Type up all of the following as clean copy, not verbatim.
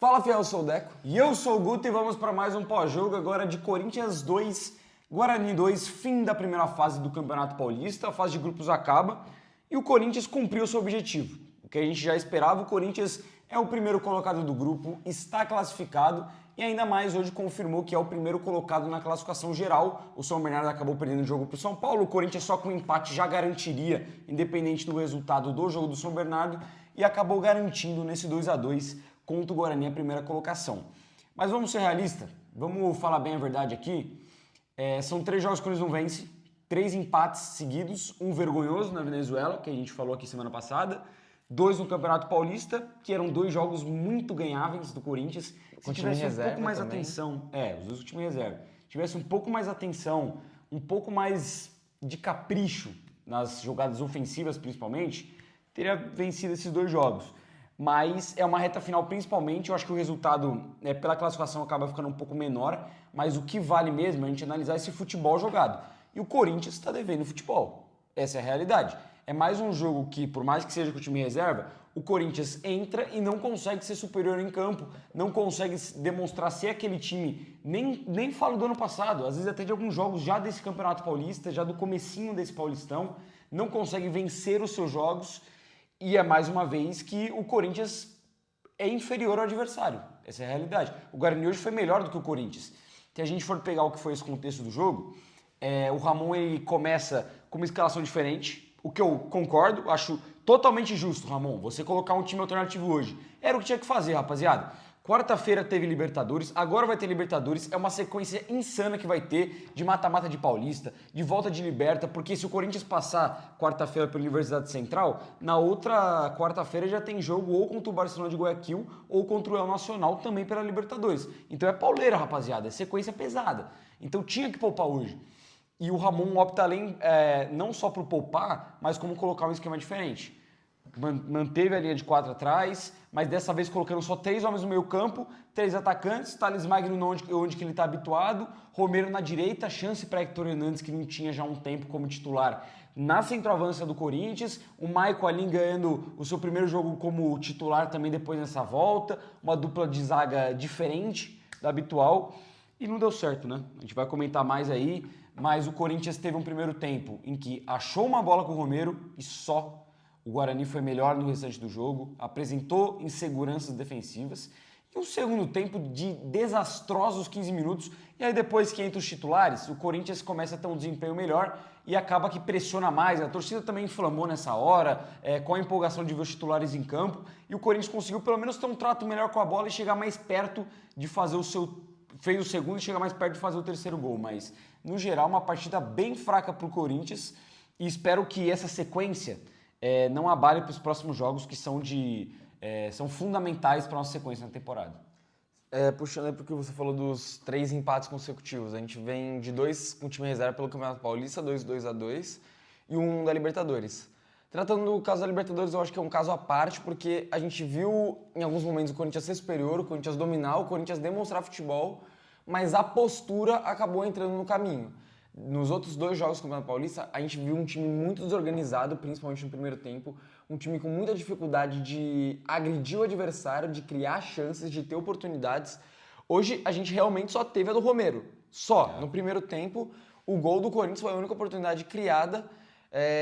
Fala, fiel, eu sou o Deco. E eu sou o Guto e vamos para mais um pós-jogo agora de Corinthians 2, Guarani 2, fim da primeira fase do Campeonato Paulista, a fase de grupos acaba e o Corinthians cumpriu seu objetivo. O que a gente já esperava, o Corinthians é o primeiro colocado do grupo, está classificado e ainda mais hoje confirmou que é o primeiro colocado na classificação geral. O São Bernardo acabou perdendo o jogo para o São Paulo, o Corinthians só com um empate já garantiria, independente do resultado do jogo do São Bernardo, e acabou garantindo nesse 2-2 contra o Guarani a primeira colocação. Mas vamos ser realistas, vamos falar bem a verdade aqui. São 3 jogos que eles não vencem, 3 empates seguidos, um vergonhoso na Venezuela, que a gente falou aqui semana passada, 2 no Campeonato Paulista, que eram 2 jogos muito ganháveis do Corinthians. Se tivesse um pouco mais atenção, os dois com time reserva, tivesse um pouco mais atenção, um pouco mais de capricho nas jogadas ofensivas principalmente, teria vencido esses 2 jogos. Mas é uma reta final principalmente, eu acho que o resultado pela classificação acaba ficando um pouco menor, mas o que vale mesmo é a gente analisar esse futebol jogado. E o Corinthians está devendo futebol, essa é a realidade. É mais um jogo que, por mais que seja com o time reserva, o Corinthians entra e não consegue ser superior em campo, não consegue demonstrar ser aquele time, nem falo do ano passado, às vezes até de alguns jogos já desse Campeonato Paulista, já do comecinho desse Paulistão, não consegue vencer os seus jogos. E é mais uma vez que o Corinthians é inferior ao adversário. Essa é a realidade. O Guarani hoje foi melhor do que o Corinthians. Se a gente for pegar o que foi esse contexto do jogo, o Ramon ele começa com uma escalação diferente, o que eu concordo, acho totalmente justo, Ramon, você colocar um time alternativo hoje. Era o que tinha que fazer, rapaziada. Quarta-feira teve Libertadores, agora vai ter Libertadores, é uma sequência insana que vai ter de mata-mata de Paulista, de volta de Liberta, porque se o Corinthians passar quarta-feira pela Universidade Central, na outra quarta-feira já tem jogo ou contra o Barcelona de Guayaquil ou contra o El Nacional também pela Libertadores. Então é pauleira, rapaziada, é sequência pesada. Então tinha que poupar hoje. E o Ramon opta além, não só por poupar, mas como colocar um esquema diferente. Manteve a linha de 4 atrás, mas dessa vez colocando só 3 homens no meio campo, 3 atacantes, Thales Magno onde que ele está habituado, Romero na direita, chance para Hector Hernandes, que não tinha já um tempo como titular na centroavança do Corinthians, o Maicon ali ganhando o seu primeiro jogo como titular também depois dessa volta, uma dupla de zaga diferente da habitual, e não deu certo, né? A gente vai comentar mais aí, mas o Corinthians teve um primeiro tempo em que achou uma bola com o Romero e só. O Guarani foi melhor no restante do jogo, apresentou inseguranças defensivas e um segundo tempo de desastrosos 15 minutos. E aí depois que entra os titulares, o Corinthians começa a ter um desempenho melhor e acaba que pressiona mais. A torcida também inflamou nessa hora, com a empolgação de ver os titulares em campo. E o Corinthians conseguiu pelo menos ter um trato melhor com a bola e chegar mais perto de fazer o seu... Fez o segundo e chega mais perto de fazer o terceiro gol. Mas, no geral, uma partida bem fraca para o Corinthians e espero que essa sequência... não abale para os próximos jogos que são fundamentais para a nossa sequência na temporada. Puxando aí porque você falou dos 3 empates consecutivos. A gente vem de 2 com o time reserva pelo Campeonato Paulista, 2-2 e um da Libertadores. Tratando do caso da Libertadores, eu acho que é um caso à parte, porque a gente viu em alguns momentos o Corinthians ser superior, o Corinthians dominar, o Corinthians demonstrar futebol, mas a postura acabou entrando no caminho. Nos outros 2 jogos do Campeonato Paulista, a gente viu um time muito desorganizado, principalmente no primeiro tempo, um time com muita dificuldade de agredir o adversário, de criar chances, de ter oportunidades. Hoje, a gente realmente só teve a do Romero. No primeiro tempo, o gol do Corinthians foi a única oportunidade criada,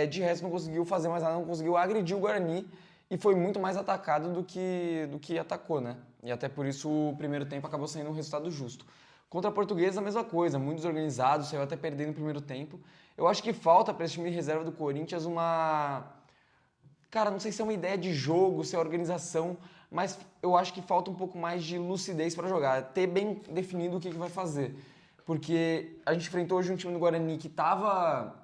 de resto não conseguiu fazer mais nada, não conseguiu agredir o Guarani e foi muito mais atacado do que atacou, né? E até por isso o primeiro tempo acabou sendo um resultado justo. Contra a Portuguesa, a mesma coisa, muito desorganizado, saiu até perdendo no primeiro tempo. Eu acho que falta para esse time de reserva do Corinthians uma... Cara, não sei se é uma ideia de jogo, se é organização, mas eu acho que falta um pouco mais de lucidez para jogar, ter bem definido o que vai fazer. Porque a gente enfrentou hoje um time do Guarani que estava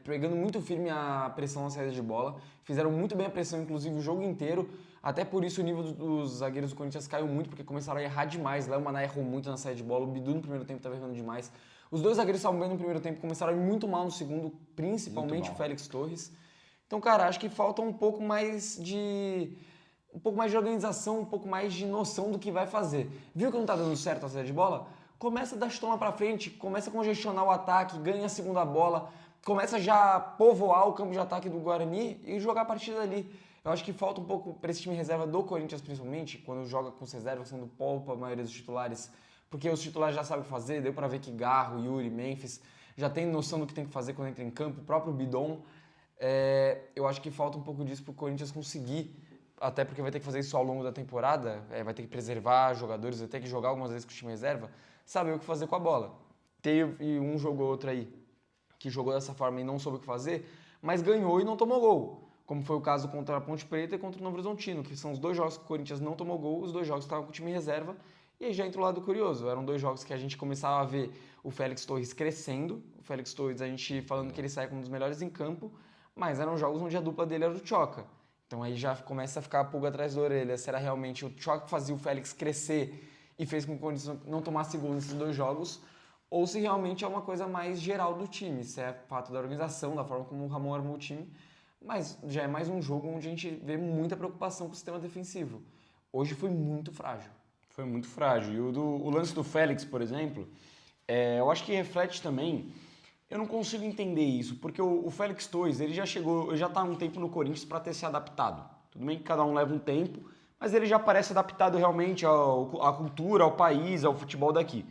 pegando muito firme a pressão na saída de bola, fizeram muito bem a pressão, inclusive, o jogo inteiro. Até por isso o nível dos zagueiros do Corinthians caiu muito, porque começaram a errar demais. Léo Maná errou muito na saída de bola, o Bidu no primeiro tempo estava errando demais. Os 2 zagueiros estavam bem no primeiro tempo, começaram a ir muito mal no segundo, principalmente o Félix Torres. Então, cara, acho que falta um pouco mais de organização, um pouco mais de noção do que vai fazer. Viu que não tá dando certo a saída de bola? Começa a dar chutão lá pra frente, começa a congestionar o ataque, ganha a segunda bola, começa já a povoar o campo de ataque do Guarani e jogar a partida ali. Eu acho que falta um pouco para esse time reserva do Corinthians, principalmente, quando joga com os reservas, sendo poupa a maioria dos titulares, porque os titulares já sabem fazer, deu para ver que Garro, Yuri, Memphis já tem noção do que tem que fazer quando entra em campo, o próprio Bidon. Eu acho que falta um pouco disso para o Corinthians conseguir, até porque vai ter que fazer isso ao longo da temporada, vai ter que preservar jogadores, vai ter que jogar algumas vezes com o time reserva, saber o que fazer com a bola. Teve um jogo ou outro aí que jogou dessa forma e não soube o que fazer, mas ganhou e não tomou gol. Como foi o caso contra a Ponte Preta e contra o Novo Horizontino, que são os 2 jogos que o Corinthians não tomou gol, os 2 jogos estavam com o time reserva, e aí já entra o lado curioso. Eram 2 jogos que a gente começava a ver o Félix Torres crescendo, o Félix Torres a gente falando que ele sai como um dos melhores em campo, mas eram jogos onde a dupla dele era o Tchoca. Então aí já começa a ficar a pulga atrás da orelha. Se era realmente o Tchoca que fazia o Félix crescer e fez com que o Corinthians não tomasse gol nesses 2 jogos, ou se realmente é uma coisa mais geral do time, se é fato da organização, da forma como o Ramon armou o time, mas já é mais um jogo onde a gente vê muita preocupação com o sistema defensivo. Hoje foi muito frágil. Foi muito frágil. E o lance do Félix, por exemplo, eu acho que reflete também. Eu não consigo entender isso, porque o Félix Torres, ele já está há um tempo no Corinthians para ter se adaptado. Tudo bem que cada um leva um tempo, mas ele já parece adaptado realmente à cultura, ao país, ao futebol daqui.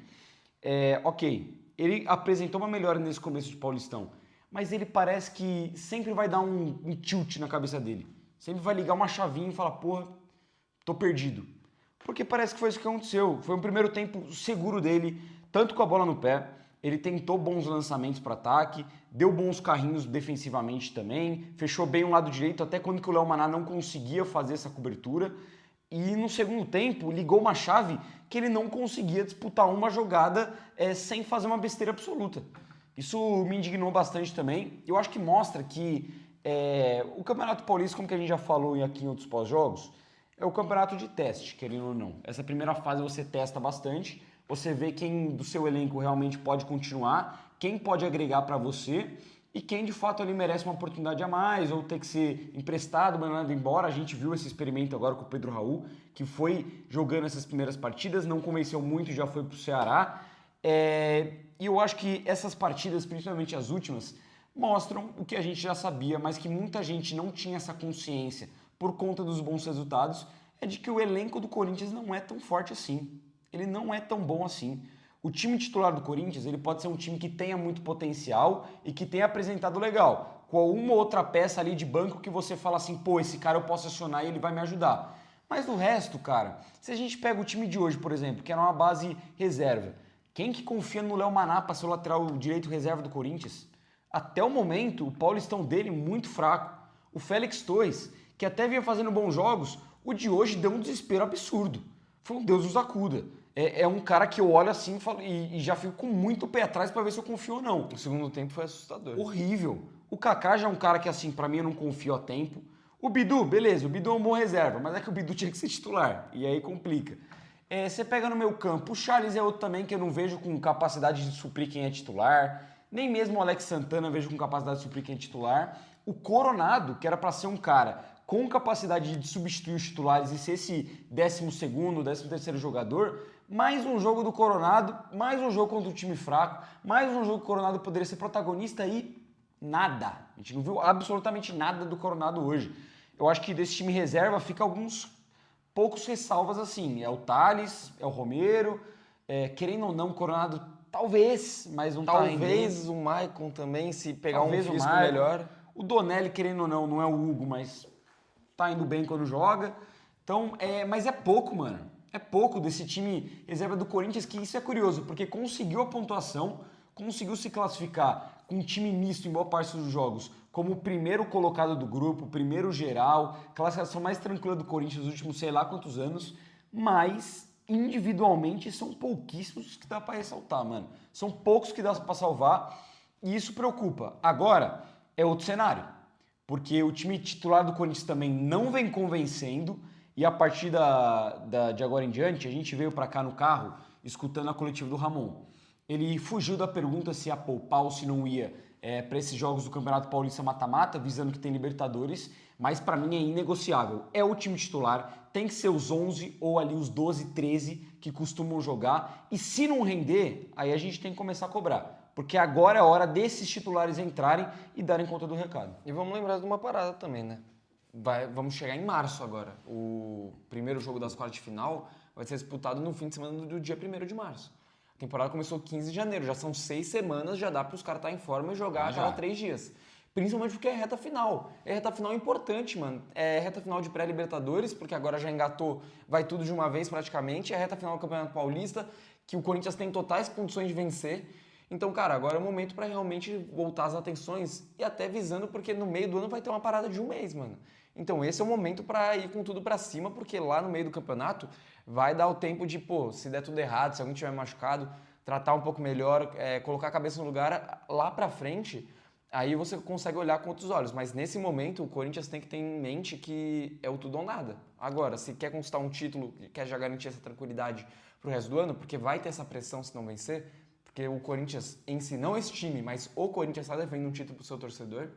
Ok, ele apresentou uma melhora nesse começo de Paulistão, mas ele parece que sempre vai dar um tilt na cabeça dele. Sempre vai ligar uma chavinha e falar, porra, tô perdido. Porque parece que foi isso que aconteceu. Foi um primeiro tempo seguro dele, tanto com a bola no pé. Ele tentou bons lançamentos para ataque, deu bons carrinhos defensivamente também, fechou bem o lado direito, até quando que o Léo Maná não conseguia fazer essa cobertura. E no segundo tempo, ligou uma chave que ele não conseguia disputar uma jogada sem fazer uma besteira absoluta. Isso me indignou bastante também. Eu acho que mostra que o Campeonato Paulista, como que a gente já falou aqui em outros pós-jogos, é o campeonato de teste, querendo ou não. Essa primeira fase você testa bastante, você vê quem do seu elenco realmente pode continuar, quem pode agregar para você e quem de fato ali merece uma oportunidade a mais ou ter que ser emprestado, mandado embora. A gente viu esse experimento agora com o Pedro Raul, que foi jogando essas primeiras partidas, não convenceu muito e já foi para o Ceará. E eu acho que essas partidas, principalmente as últimas, mostram o que a gente já sabia, mas que muita gente não tinha essa consciência por conta dos bons resultados, é de que o elenco do Corinthians não é tão forte assim. Ele não é tão bom assim. O time titular do Corinthians, ele pode ser um time que tenha muito potencial e que tenha apresentado legal, com uma ou outra peça ali de banco que você fala assim, pô, esse cara eu posso acionar e ele vai me ajudar. Mas do resto, cara, se a gente pega o time de hoje, por exemplo, que era uma base reserva, quem que confia no Léo Maná para ser o lateral direito reserva do Corinthians? Até o momento, o Paulistão dele muito fraco. O Félix Torres, que até vinha fazendo bons jogos, o de hoje deu um desespero absurdo. Foi um Deus nos acuda. É um cara que eu olho assim e já fico com muito pé atrás para ver se eu confio ou não. O segundo tempo foi assustador. Horrível. O Kaká já é um cara que, assim, para mim eu não confio a tempo. O Bidu, beleza, o Bidu é um bom reserva, mas é que o Bidu tinha que ser titular, e aí complica. Você pega no meu campo, o Charles é outro também que eu não vejo com capacidade de suprir quem é titular, nem mesmo o Alex Santana eu vejo com capacidade de suprir quem é titular. O Coronado, que era para ser um cara com capacidade de substituir os titulares e ser esse 12º, 13º jogador, mais um jogo do Coronado, mais um jogo contra um time fraco, mais um jogo que o Coronado poderia ser protagonista e nada. A gente não viu absolutamente nada do Coronado hoje. Eu acho que desse time reserva fica alguns poucos ressalvas assim. É o Thales, é o Romero, querendo ou não, o Coronado talvez, mas não Talvez o Maicon também, se pegar talvez um físico melhor. O Donelli, querendo ou não, não é o Hugo, mas tá indo bem quando joga. Então, mas é pouco, mano. É pouco desse time reserva do Corinthians, que isso é curioso, porque conseguiu a pontuação, conseguiu se classificar com um time misto em boa parte dos jogos, como o primeiro colocado do grupo, o primeiro geral, classificação mais tranquila do Corinthians nos últimos sei lá quantos anos, mas individualmente são pouquíssimos que dá para ressaltar, mano. São poucos que dá para salvar e isso preocupa. Agora, é outro cenário, porque o time titular do Corinthians também não vem convencendo. E a partir de agora em diante, a gente veio para cá no carro, escutando a coletiva do Ramon. Ele fugiu da pergunta se ia poupar ou se não ia para esses jogos do Campeonato Paulista mata-mata, visando que tem Libertadores, mas para mim é inegociável. É o time titular, tem que ser os 11 ou ali os 12, 13 que costumam jogar. E se não render, aí a gente tem que começar a cobrar. Porque agora é a hora desses titulares entrarem e darem conta do recado. E vamos lembrar de uma parada também, né? vamos chegar em março agora. O primeiro jogo das quartas de final vai ser disputado no fim de semana do dia 1º de março. A temporada começou 15 de janeiro, já são 6 semanas, já dá para os caras estar em forma e jogar a cada 3 dias. Principalmente porque é reta final. É reta final importante, mano. É reta final de pré-Libertadores, porque agora já engatou, vai tudo de uma vez praticamente. É reta final do Campeonato Paulista, que o Corinthians tem totais condições de vencer. Então, cara, agora é o momento para realmente voltar as atenções e até visando, porque no meio do ano vai ter uma parada de um mês, mano. Então esse é o momento para ir com tudo para cima, porque lá no meio do campeonato vai dar o tempo de, pô, se der tudo errado, se alguém tiver machucado, tratar um pouco melhor, colocar a cabeça no lugar lá pra frente, aí você consegue olhar com outros olhos. Mas nesse momento o Corinthians tem que ter em mente que é o tudo ou nada. Agora, se quer conquistar um título, quer já garantir essa tranquilidade pro resto do ano, porque vai ter essa pressão se não vencer, porque o Corinthians em si, não esse time, mas o Corinthians está devendo um título pro seu torcedor.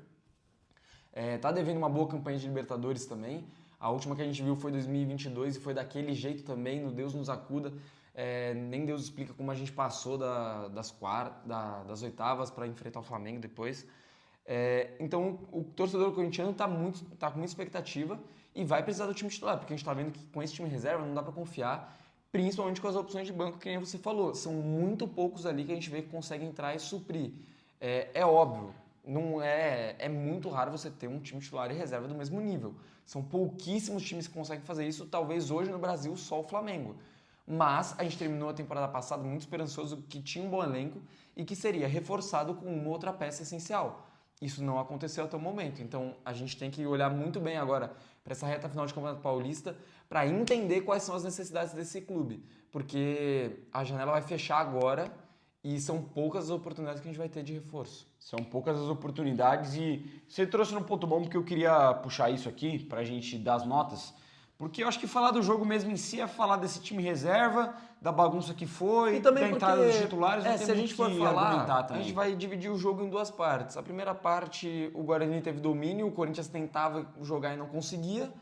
Tá devendo uma boa campanha de Libertadores também. A última que a gente viu foi 2022 e foi daquele jeito também, no Deus nos acuda. Nem Deus explica como a gente passou das oitavas para enfrentar o Flamengo depois. Então o torcedor corintiano tá com muita expectativa e vai precisar do time titular, porque a gente está vendo que com esse time reserva não dá para confiar, principalmente com as opções de banco que nem você falou. São muito poucos ali que a gente vê que conseguem entrar e suprir. É óbvio. Não é muito raro você ter um time titular e reserva do mesmo nível. São pouquíssimos times que conseguem fazer isso, talvez hoje no Brasil só o Flamengo. Mas a gente terminou a temporada passada muito esperançoso que tinha um bom elenco e que seria reforçado com uma outra peça essencial. Isso não aconteceu até o momento, então a gente tem que olhar muito bem agora para essa reta final de Campeonato Paulista para entender quais são as necessidades desse clube, porque a janela vai fechar agora e são poucas as oportunidades que a gente vai ter de reforço. São poucas as oportunidades e você trouxe num ponto bom porque eu queria puxar isso aqui pra gente dar as notas, porque eu acho que falar do jogo mesmo em si é falar desse time reserva, da bagunça que foi, E também da entrada dos titulares, não se tem a muito gente for que falar, argumentar a também. gente vai dividir o jogo em duas partes. A primeira parte, o Guarani teve domínio, o Corinthians tentava jogar e não conseguia.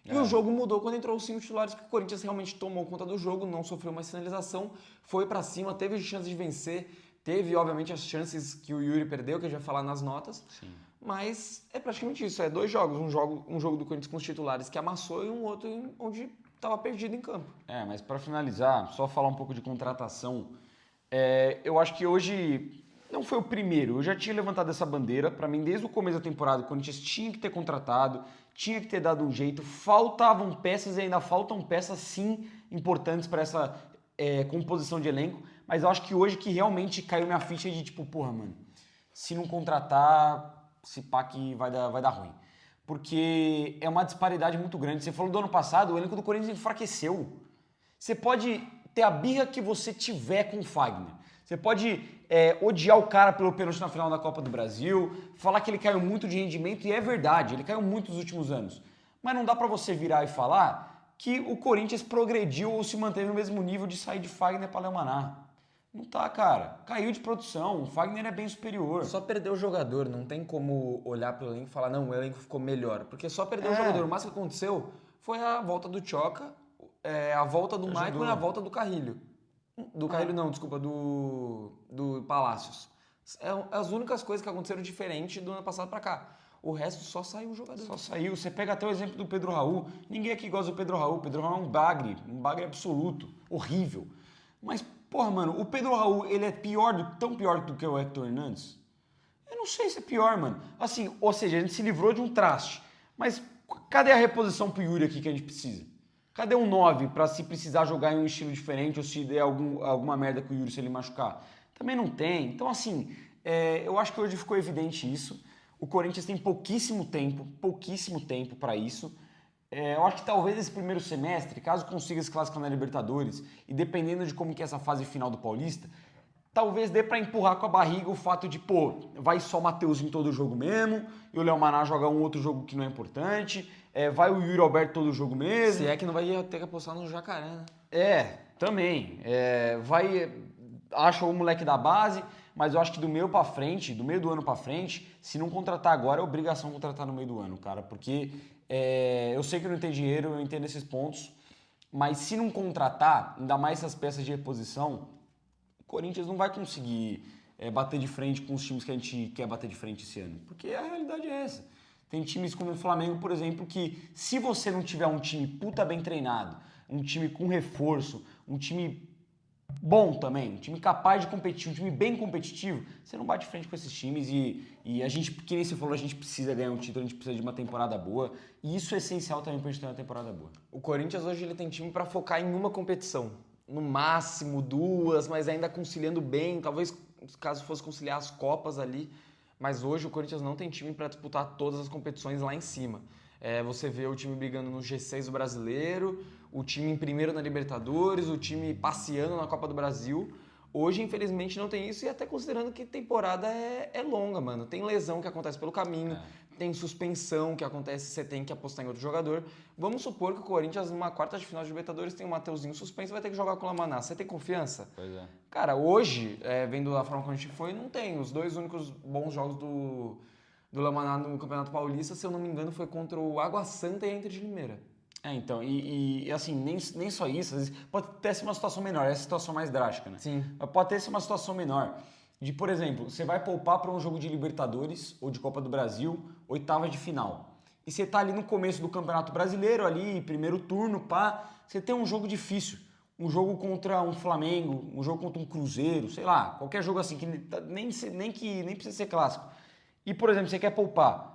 E o jogo mudou quando entrou os 5 titulares, que o Corinthians realmente tomou conta do jogo, não sofreu uma sinalização, foi pra cima, teve chance de vencer, teve, obviamente, as chances que o Yuri perdeu, que a gente vai falar nas notas. Sim. Mas é praticamente isso, é 2 jogos. Um jogo do Corinthians com os titulares que amassou e um outro onde estava perdido em campo. Mas para finalizar, só falar um pouco de contratação. Eu acho que hoje não foi o primeiro. Eu já tinha levantado essa bandeira. Para mim, desde o começo da temporada, o Corinthians tinha que ter contratado, tinha que ter dado um jeito. Faltavam peças e ainda faltam peças, sim, importantes para essa composição de elenco. Mas eu acho que hoje que realmente caiu minha ficha de tipo, porra, mano, se não contratar, se pá que vai dar ruim. Porque é uma disparidade muito grande. Você falou do ano passado, o elenco do Corinthians enfraqueceu. Você pode ter a birra que você tiver com o Fagner. Você pode odiar o cara pelo pênalti na final da Copa do Brasil, falar que ele caiu muito de rendimento, e é verdade, ele caiu muito nos últimos anos. Mas não dá pra você virar e falar que o Corinthians progrediu ou se manteve no mesmo nível de sair de Fagner para Lemaná. Não tá, cara. Caiu de produção. O Fagner é bem superior. Só perdeu o jogador. Não tem como olhar pro elenco e falar, não, o elenco ficou melhor. Porque só perdeu o jogador. O mais que aconteceu foi a volta do Tchoca, a volta do Maicon e a volta do Carrilho. Do Carrilho não, desculpa, do Palácios. As únicas coisas que aconteceram diferente do ano passado pra cá. O resto só saiu o jogador. Só saiu. Você pega até o exemplo do Pedro Raul. Ninguém aqui gosta do Pedro Raul. O Pedro Raul é um bagre absoluto. Horrível. Mas, porra, mano, o Pedro Raul, ele é tão pior do que o Hector Hernandes? Eu não sei se é pior, mano. Assim, ou seja, a gente se livrou de um traste. Mas cadê a reposição pro Yuri aqui que a gente precisa? Cadê um 9 pra se precisar jogar em um estilo diferente ou se der alguma merda com o Yuri se ele machucar? Também não tem. Então, assim, eu acho que hoje ficou evidente isso. O Corinthians tem pouquíssimo tempo para isso. Eu acho que talvez esse primeiro semestre, caso consiga se classificar na Libertadores, e dependendo de como que é essa fase final do Paulista, talvez dê pra empurrar com a barriga o fato de, pô, vai só o Matheus em todo jogo mesmo, e o Léo Maná jogar um outro jogo que não é importante, vai o Yuri Alberto todo jogo mesmo. Se é que não vai ter que apostar no Jacaré, né? Também. Acho o moleque da base, mas eu acho que do meio do ano pra frente, se não contratar agora, é obrigação contratar no meio do ano, cara, porque eu sei que não tem dinheiro, eu entendo esses pontos, mas se não contratar, ainda mais essas peças de reposição, o Corinthians não vai conseguir bater de frente com os times que a gente quer bater de frente esse ano, porque a realidade é essa. Tem times como o Flamengo, por exemplo, que se você não tiver um time puta bem treinado, um time com reforço, um time bom também, um time capaz de competir, um time bem competitivo, você não bate frente com esses times e a gente, que nem você falou, a gente precisa ganhar um título, a gente precisa de uma temporada boa e isso é essencial também pra gente ter uma temporada boa. O Corinthians hoje ele tem time para focar em uma competição, no máximo 2, mas ainda conciliando bem, talvez caso fosse conciliar as Copas ali, mas hoje o Corinthians não tem time para disputar todas as competições lá em cima. Você vê o time brigando no G6 do Brasileiro, o time em primeiro na Libertadores, o time passeando na Copa do Brasil. Hoje, infelizmente, não tem isso e até considerando que temporada é longa, mano. Tem lesão que acontece pelo caminho, tem suspensão que acontece, você tem que apostar em outro jogador. Vamos supor que o Corinthians, numa quarta de final de Libertadores, tem um Mateuzinho suspenso e vai ter que jogar com o Lamaná. Você tem confiança? Pois é. Cara, hoje, vendo da forma como a gente foi, não tem. Os 2 únicos bons jogos do Lamaná no Campeonato Paulista, se eu não me engano, foi contra o Água Santa e a Inter de Limeira. Então, e assim, nem só isso, às vezes pode até ser uma situação menor, essa é a situação mais drástica, né? Sim. Mas pode até ser uma situação menor, de, por exemplo, você vai poupar para um jogo de Libertadores ou de Copa do Brasil, oitava de final. E você tá ali no começo do Campeonato Brasileiro, ali, primeiro turno, pá, você tem um jogo difícil. Um jogo contra um Flamengo, um jogo contra um Cruzeiro, sei lá, qualquer jogo assim, que nem precisa ser clássico. E, por exemplo, você quer poupar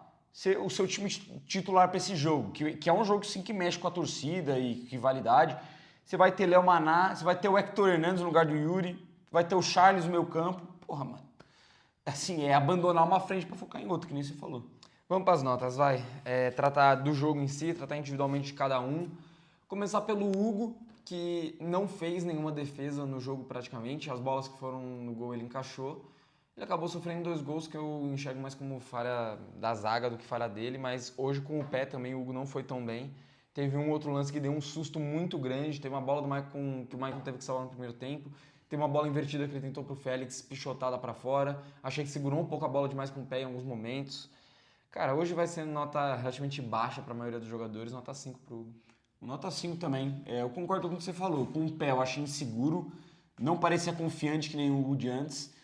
o seu time titular para esse jogo, que é um jogo sim que mexe com a torcida e rivalidade. Você vai ter Léo Maná, você vai ter o Hector Hernandes no lugar do Yuri, vai ter o Charles no meio campo. Porra, mano. Assim, é abandonar uma frente para focar em outra, que nem você falou. Vamos para as notas, vai. Tratar do jogo em si, tratar individualmente de cada um. Começar pelo Hugo, que não fez nenhuma defesa no jogo praticamente. As bolas que foram no gol ele encaixou. Ele acabou sofrendo 2 gols que eu enxergo mais como falha da zaga do que falha dele, mas hoje com o pé também o Hugo não foi tão bem. Teve um outro lance que deu um susto muito grande, teve uma bola do Maicon que o Maicon teve que salvar no primeiro tempo, teve uma bola invertida que ele tentou pro Félix, pichotada para fora, achei que segurou um pouco a bola demais com o pé em alguns momentos. Cara, hoje vai ser nota relativamente baixa para a maioria dos jogadores, nota 5 pro Hugo. Nota 5 também. Eu concordo com o que você falou, com o pé eu achei inseguro, não parecia confiante que nem o Hugo de antes.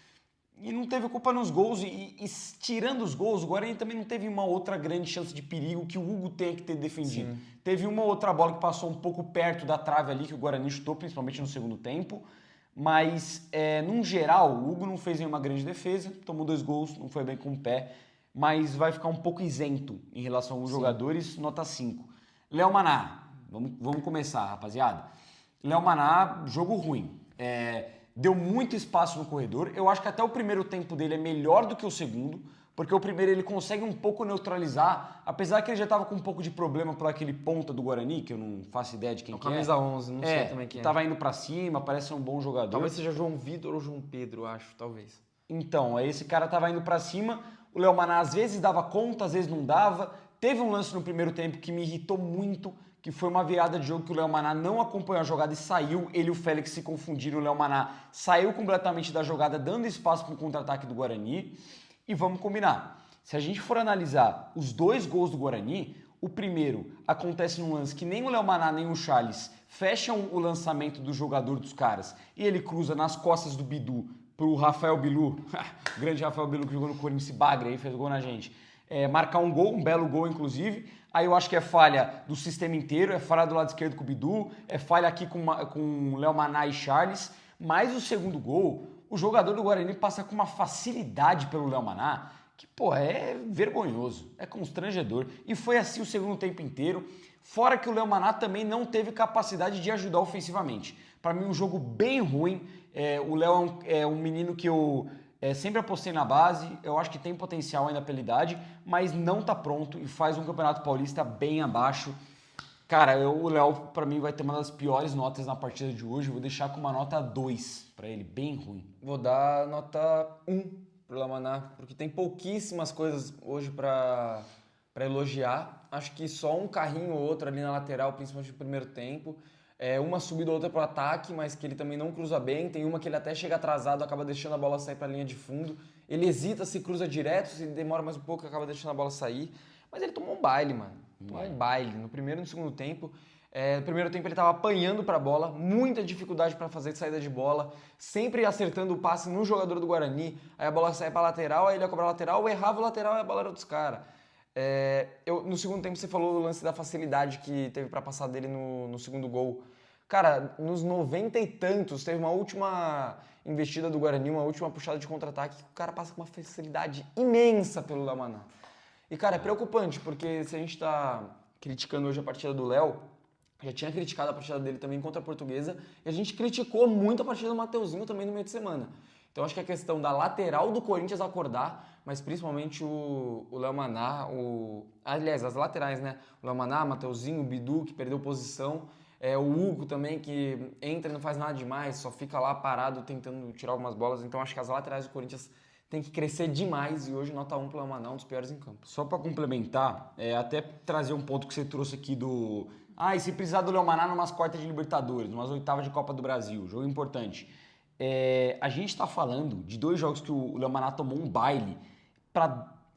E não teve culpa nos gols, e tirando os gols, o Guarani também não teve uma outra grande chance de perigo que o Hugo tenha que ter defendido. Sim. Teve uma outra bola que passou um pouco perto da trave ali, que o Guarani chutou, principalmente no segundo tempo. Mas, num geral, o Hugo não fez nenhuma grande defesa, tomou 2 gols, não foi bem com o pé, mas vai ficar um pouco isento em relação aos jogadores, nota 5. Léo Maná, vamos começar, rapaziada. Léo Maná, jogo ruim. Deu muito espaço no corredor. Eu acho que até o primeiro tempo dele é melhor do que o segundo, porque o primeiro ele consegue um pouco neutralizar, apesar que ele já estava com um pouco de problema por aquele ponta do Guarani, que eu não faço ideia de quem que é. Camisa 11, não sei também quem é. Tava indo pra cima, parece ser um bom jogador. Talvez seja João Vitor ou João Pedro, acho, talvez. Então, esse cara tava indo pra cima, o Léo Maná às vezes dava conta, às vezes não dava. Teve um lance no primeiro tempo que me irritou muito, que foi uma virada de jogo que o Léo Maná não acompanhou a jogada e saiu. Ele e o Félix se confundiram, o Léo Maná saiu completamente da jogada, dando espaço para o contra-ataque do Guarani. E vamos combinar, se a gente for analisar os 2 gols do Guarani, o primeiro acontece num lance que nem o Léo Maná nem o Charles fecham o lançamento do jogador dos caras e ele cruza nas costas do Bidu pro Rafael Bilu, grande Rafael Bilu que jogou no Corinthians, esse bagre aí, fez gol na gente, marcar um gol, um belo gol inclusive. Aí eu acho que é falha do sistema inteiro, é falha do lado esquerdo com o Bidu, é falha aqui com Léo Maná e Charles, mas o segundo gol, o jogador do Guarani passa com uma facilidade pelo Léo Maná, que, pô, é vergonhoso, é constrangedor. E foi assim o segundo tempo inteiro, fora que o Léo Maná também não teve capacidade de ajudar ofensivamente. Para mim, um jogo bem ruim. O Léo é um menino que eu sempre apostei na base, eu acho que tem potencial ainda pela idade, mas não tá pronto e faz um Campeonato Paulista bem abaixo. Cara, o Léo, pra mim, vai ter uma das piores notas na partida de hoje. Vou deixar com uma nota 2 pra ele, bem ruim. Vou dar nota 1 pro Léo Maná, porque tem pouquíssimas coisas hoje pra elogiar. Acho que só um carrinho ou outro ali na lateral, principalmente no primeiro tempo. Uma subida ou outra pro ataque, mas que ele também não cruza bem. Tem uma que ele até chega atrasado, acaba deixando a bola sair pra linha de fundo. Ele hesita se cruza direto, se demora mais um pouco, acaba deixando a bola sair. Mas ele tomou um baile, mano. Tomou um baile. No primeiro e no segundo tempo. No primeiro tempo ele tava apanhando pra bola, muita dificuldade pra fazer saída de bola, sempre acertando o passe no jogador do Guarani. Aí a bola saia pra lateral, aí ele ia cobrar a lateral, errava o lateral e a bola era dos caras. No segundo tempo você falou do lance da facilidade que teve pra passar dele no segundo gol. Cara, nos 90 e tantos, teve uma última investida do Guarani, uma última puxada de contra-ataque, que o cara passa com uma facilidade imensa pelo Léo Maná. E, cara, é preocupante, porque se a gente tá criticando hoje a partida do Léo, já tinha criticado a partida dele também contra a Portuguesa, e a gente criticou muito a partida do Mateuzinho também no meio de semana. Então acho que a questão da lateral do Corinthians acordar, mas principalmente o Léo Maná, aliás, as laterais, né? O Léo Maná, Mateuzinho, o Bidu, que perdeu posição, o Hugo também, que entra e não faz nada demais, só fica lá parado tentando tirar algumas bolas. Então acho que as laterais do Corinthians têm que crescer demais e hoje nota 1 pro Léo Maná, um dos piores em campo. Só para complementar, até trazer um ponto que você trouxe aqui do... e se precisar do Léo Maná numas quartas de Libertadores, numas oitavas de Copa do Brasil, jogo importante. A gente está falando de 2 jogos que o Léo Maná tomou um baile,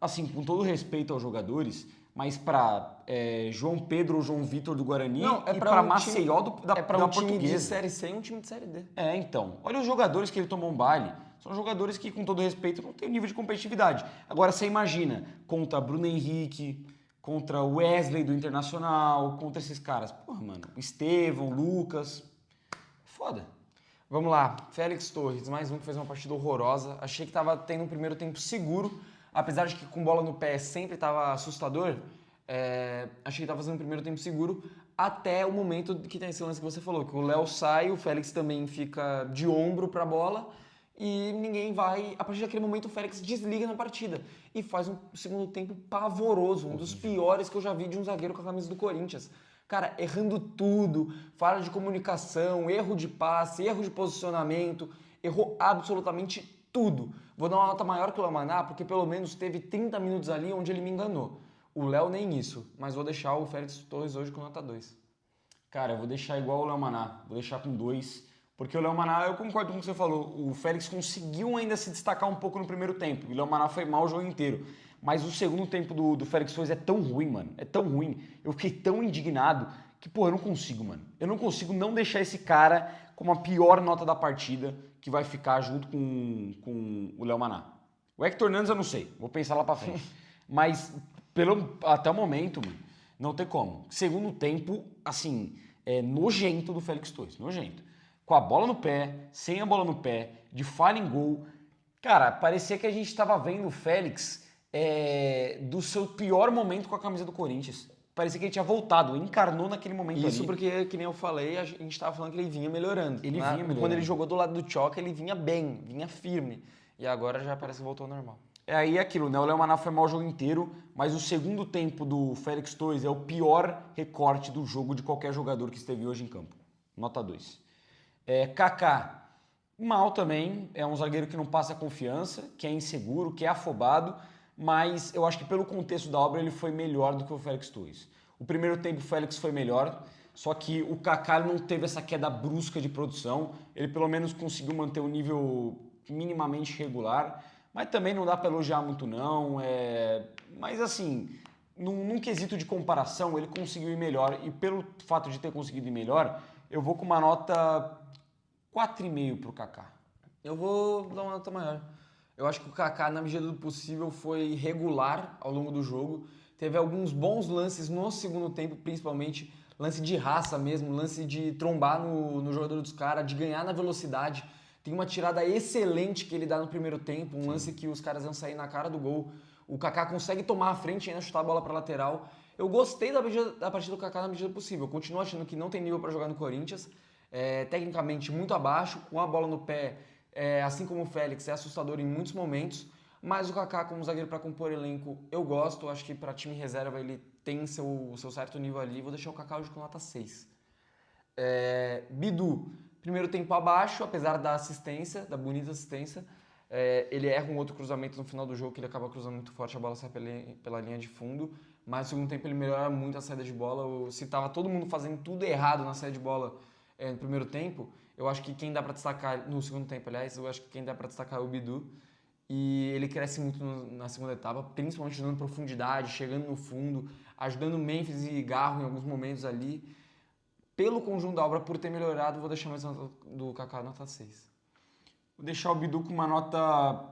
assim, com todo respeito aos jogadores, mas para João Pedro ou João Vitor do Guarani e para Maceió da Portuguesa. Um time de Série C e um time de Série D. Então, olha os jogadores que ele tomou um baile. São jogadores que, com todo respeito, não têm nível de competitividade. Agora, você imagina, contra Bruno Henrique, contra o Wesley do Internacional, contra esses caras. Porra, mano, Estevão, Lucas, foda. Vamos lá, Félix Torres, mais um que fez uma partida horrorosa. Achei que estava tendo um primeiro tempo seguro, apesar de que com bola no pé sempre estava assustador. Achei que estava fazendo um primeiro tempo seguro, até o momento que tem esse lance que você falou, que o Léo sai, o Félix também fica de ombro para a bola e ninguém vai. A partir daquele momento o Félix desliga na partida e faz um segundo tempo pavoroso, um dos piores que eu já vi de um zagueiro com a camisa do Corinthians. Cara, errando tudo, falha de comunicação, erro de passe, erro de posicionamento, errou absolutamente tudo. Vou dar uma nota maior que o Léo Maná, porque pelo menos teve 30 minutos ali onde ele me enganou. O Léo nem isso, mas vou deixar o Félix Torres hoje com nota 2. Cara, eu vou deixar igual o Léo Maná, vou deixar com 2, porque o Léo Maná, eu concordo com o que você falou, o Félix conseguiu ainda se destacar um pouco no primeiro tempo, e o Léo Maná foi mal o jogo inteiro. Mas o segundo tempo do Félix Torres é tão ruim, mano. É tão ruim. Eu fiquei tão indignado que, pô, eu não consigo, mano. Eu não consigo não deixar esse cara com a pior nota da partida que vai ficar junto com o Léo Maná. O Hector Hernandes eu não sei. Vou pensar lá pra frente. Mas até o momento, mano, não tem como. Segundo tempo, assim, nojento do Félix Torres. Nojento. Com a bola no pé, sem a bola no pé, de falha em gol. Cara, parecia que a gente tava vendo o Félix... do seu pior momento com a camisa do Corinthians. Parecia que ele tinha voltado, encarnou naquele momento. Isso ali. Porque, que nem eu falei, a gente estava falando que ele vinha melhorando. Ele vinha melhorando. Quando ele jogou do lado do Tchoca, ele vinha bem, vinha firme. E agora já parece que voltou ao normal. Aí aquilo, né? O Léo Maná foi mal o jogo inteiro, mas o segundo tempo do Félix Torres é o pior recorte do jogo de qualquer jogador que esteve hoje em campo. Nota 2. Kaká, mal também. É um zagueiro que não passa confiança, que é inseguro, que é afobado. Mas eu acho que pelo contexto da obra ele foi melhor do que o Félix Torres. O primeiro tempo o Félix foi melhor, só que o Kaká não teve essa queda brusca de produção, ele pelo menos conseguiu manter um nível minimamente regular, mas também não dá para elogiar muito não, mas assim, num quesito de comparação ele conseguiu ir melhor, e pelo fato de ter conseguido ir melhor, eu vou com uma nota 4,5 pro Kaká. Eu vou dar uma nota maior. Eu acho que o Kaká, na medida do possível, foi regular ao longo do jogo. Teve alguns bons lances no segundo tempo, principalmente lance de raça mesmo, lance de trombar no jogador dos caras, de ganhar na velocidade. Tem uma tirada excelente que ele dá no primeiro tempo, um lance que os caras iam sair na cara do gol. O Kaká consegue tomar a frente e ainda chutar a bola para lateral. Eu gostei da partida do Kaká na medida do possível. Eu continuo achando que não tem nível para jogar no Corinthians. Tecnicamente muito abaixo, com a bola no pé... assim como o Félix, é assustador em muitos momentos, mas o Kaká como zagueiro para compor elenco eu gosto, acho que para time reserva ele tem seu certo nível ali, vou deixar o Kaká hoje com nota 6. Bidu, primeiro tempo abaixo, apesar da assistência, da bonita assistência, ele erra um outro cruzamento no final do jogo, que ele acaba cruzando muito forte, a bola sai pela linha de fundo, mas no segundo tempo ele melhora muito a saída de bola, se tava todo mundo fazendo tudo errado na saída de bola no primeiro tempo, eu acho que quem dá para destacar, no segundo tempo, aliás, eu acho que quem dá para destacar é o Bidu. E ele cresce muito na segunda etapa, principalmente dando profundidade, chegando no fundo, ajudando o Memphis e Garro em alguns momentos ali. Pelo conjunto da obra, por ter melhorado, vou deixar mais nota do Kaká nota 6. Vou deixar o Bidu com uma nota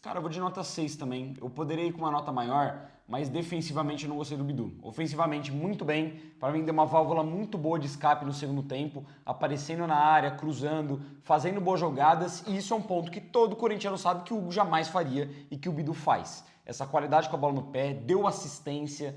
Cara, eu vou de nota 6 também. Eu poderia ir com uma nota maior, mas defensivamente eu não gostei do Bidu. Ofensivamente, muito bem. Para mim, deu uma válvula muito boa de escape no segundo tempo, aparecendo na área, cruzando, fazendo boas jogadas. E isso é um ponto que todo corintiano sabe que o Hugo jamais faria e que o Bidu faz. Essa qualidade com a bola no pé, deu assistência.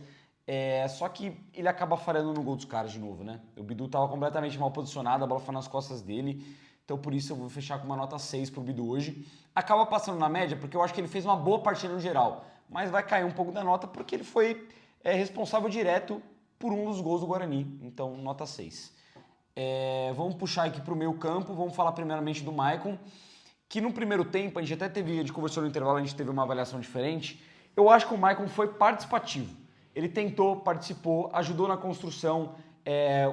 Só que ele acaba falhando no gol dos caras de novo, né? O Bidu estava completamente mal posicionado, a bola foi nas costas dele. Então por isso eu vou fechar com uma nota 6 pro Bidu hoje. Acaba passando na média porque eu acho que ele fez uma boa partida no geral, mas vai cair um pouco da nota porque ele foi responsável direto por um dos gols do Guarani. Então nota 6. Vamos puxar aqui pro meio campo, vamos falar primeiramente do Maicon, que no primeiro tempo, a gente conversou no intervalo, a gente teve uma avaliação diferente. Eu acho que o Maicon foi participativo. Ele tentou, participou, ajudou na construção.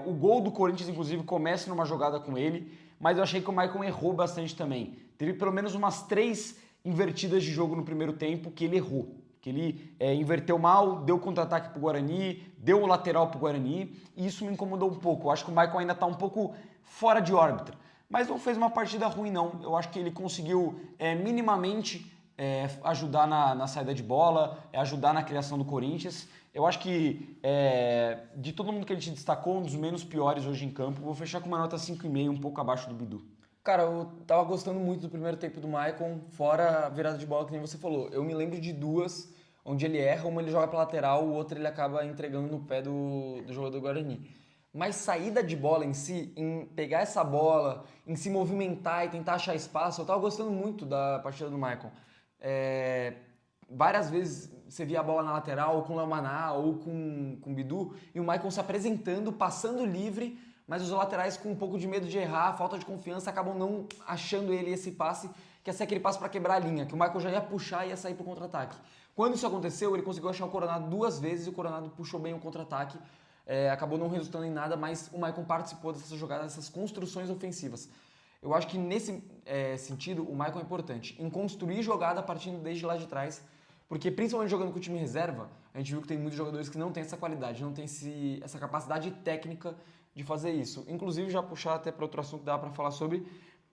O gol do Corinthians, inclusive, começa numa jogada com ele, mas eu achei que o Maicon errou bastante também. Teve pelo menos umas 3 invertidas de jogo no primeiro tempo que ele errou. Que ele inverteu mal, deu contra-ataque pro Guarani, deu o lateral pro Guarani, e isso me incomodou um pouco. Eu acho que o Maicon ainda tá um pouco fora de órbita. Mas não fez uma partida ruim, não. Eu acho que ele conseguiu minimamente ajudar na saída de bola, ajudar na criação do Corinthians. Eu acho que de todo mundo que a gente destacou, um dos menos piores hoje em campo. Vou fechar com uma nota 5,5, um pouco abaixo do Bidu. Cara, eu tava gostando muito do primeiro tempo do Maicon, fora a virada de bola que nem você falou. Eu me lembro de 2 onde ele erra, uma ele joga pra lateral, o outro ele acaba entregando no pé do jogador do Guarani. Mas saída de bola em si, em pegar essa bola, em se movimentar e tentar achar espaço, eu tava gostando muito da partida do Maicon. Várias vezes você via a bola na lateral, ou com o Léo Maná, ou com o Bidu, e o Maicon se apresentando, passando livre, mas os laterais com um pouco de medo de errar, falta de confiança, acabam não achando ele esse passe, que ia ser aquele passe para quebrar a linha, que o Maicon já ia puxar e ia sair pro contra-ataque. Quando isso aconteceu, ele conseguiu achar o Coronado 2 vezes, e o Coronado puxou bem o contra-ataque, acabou não resultando em nada, mas o Maicon participou dessas jogadas, dessas construções ofensivas. Eu acho que nesse sentido, o Maicon é importante, em construir jogada partindo desde lá de trás, porque principalmente jogando com o time reserva, a gente viu que tem muitos jogadores que não têm essa qualidade, não têm essa capacidade técnica de fazer isso. Inclusive, já puxar até para outro assunto que dá para falar sobre,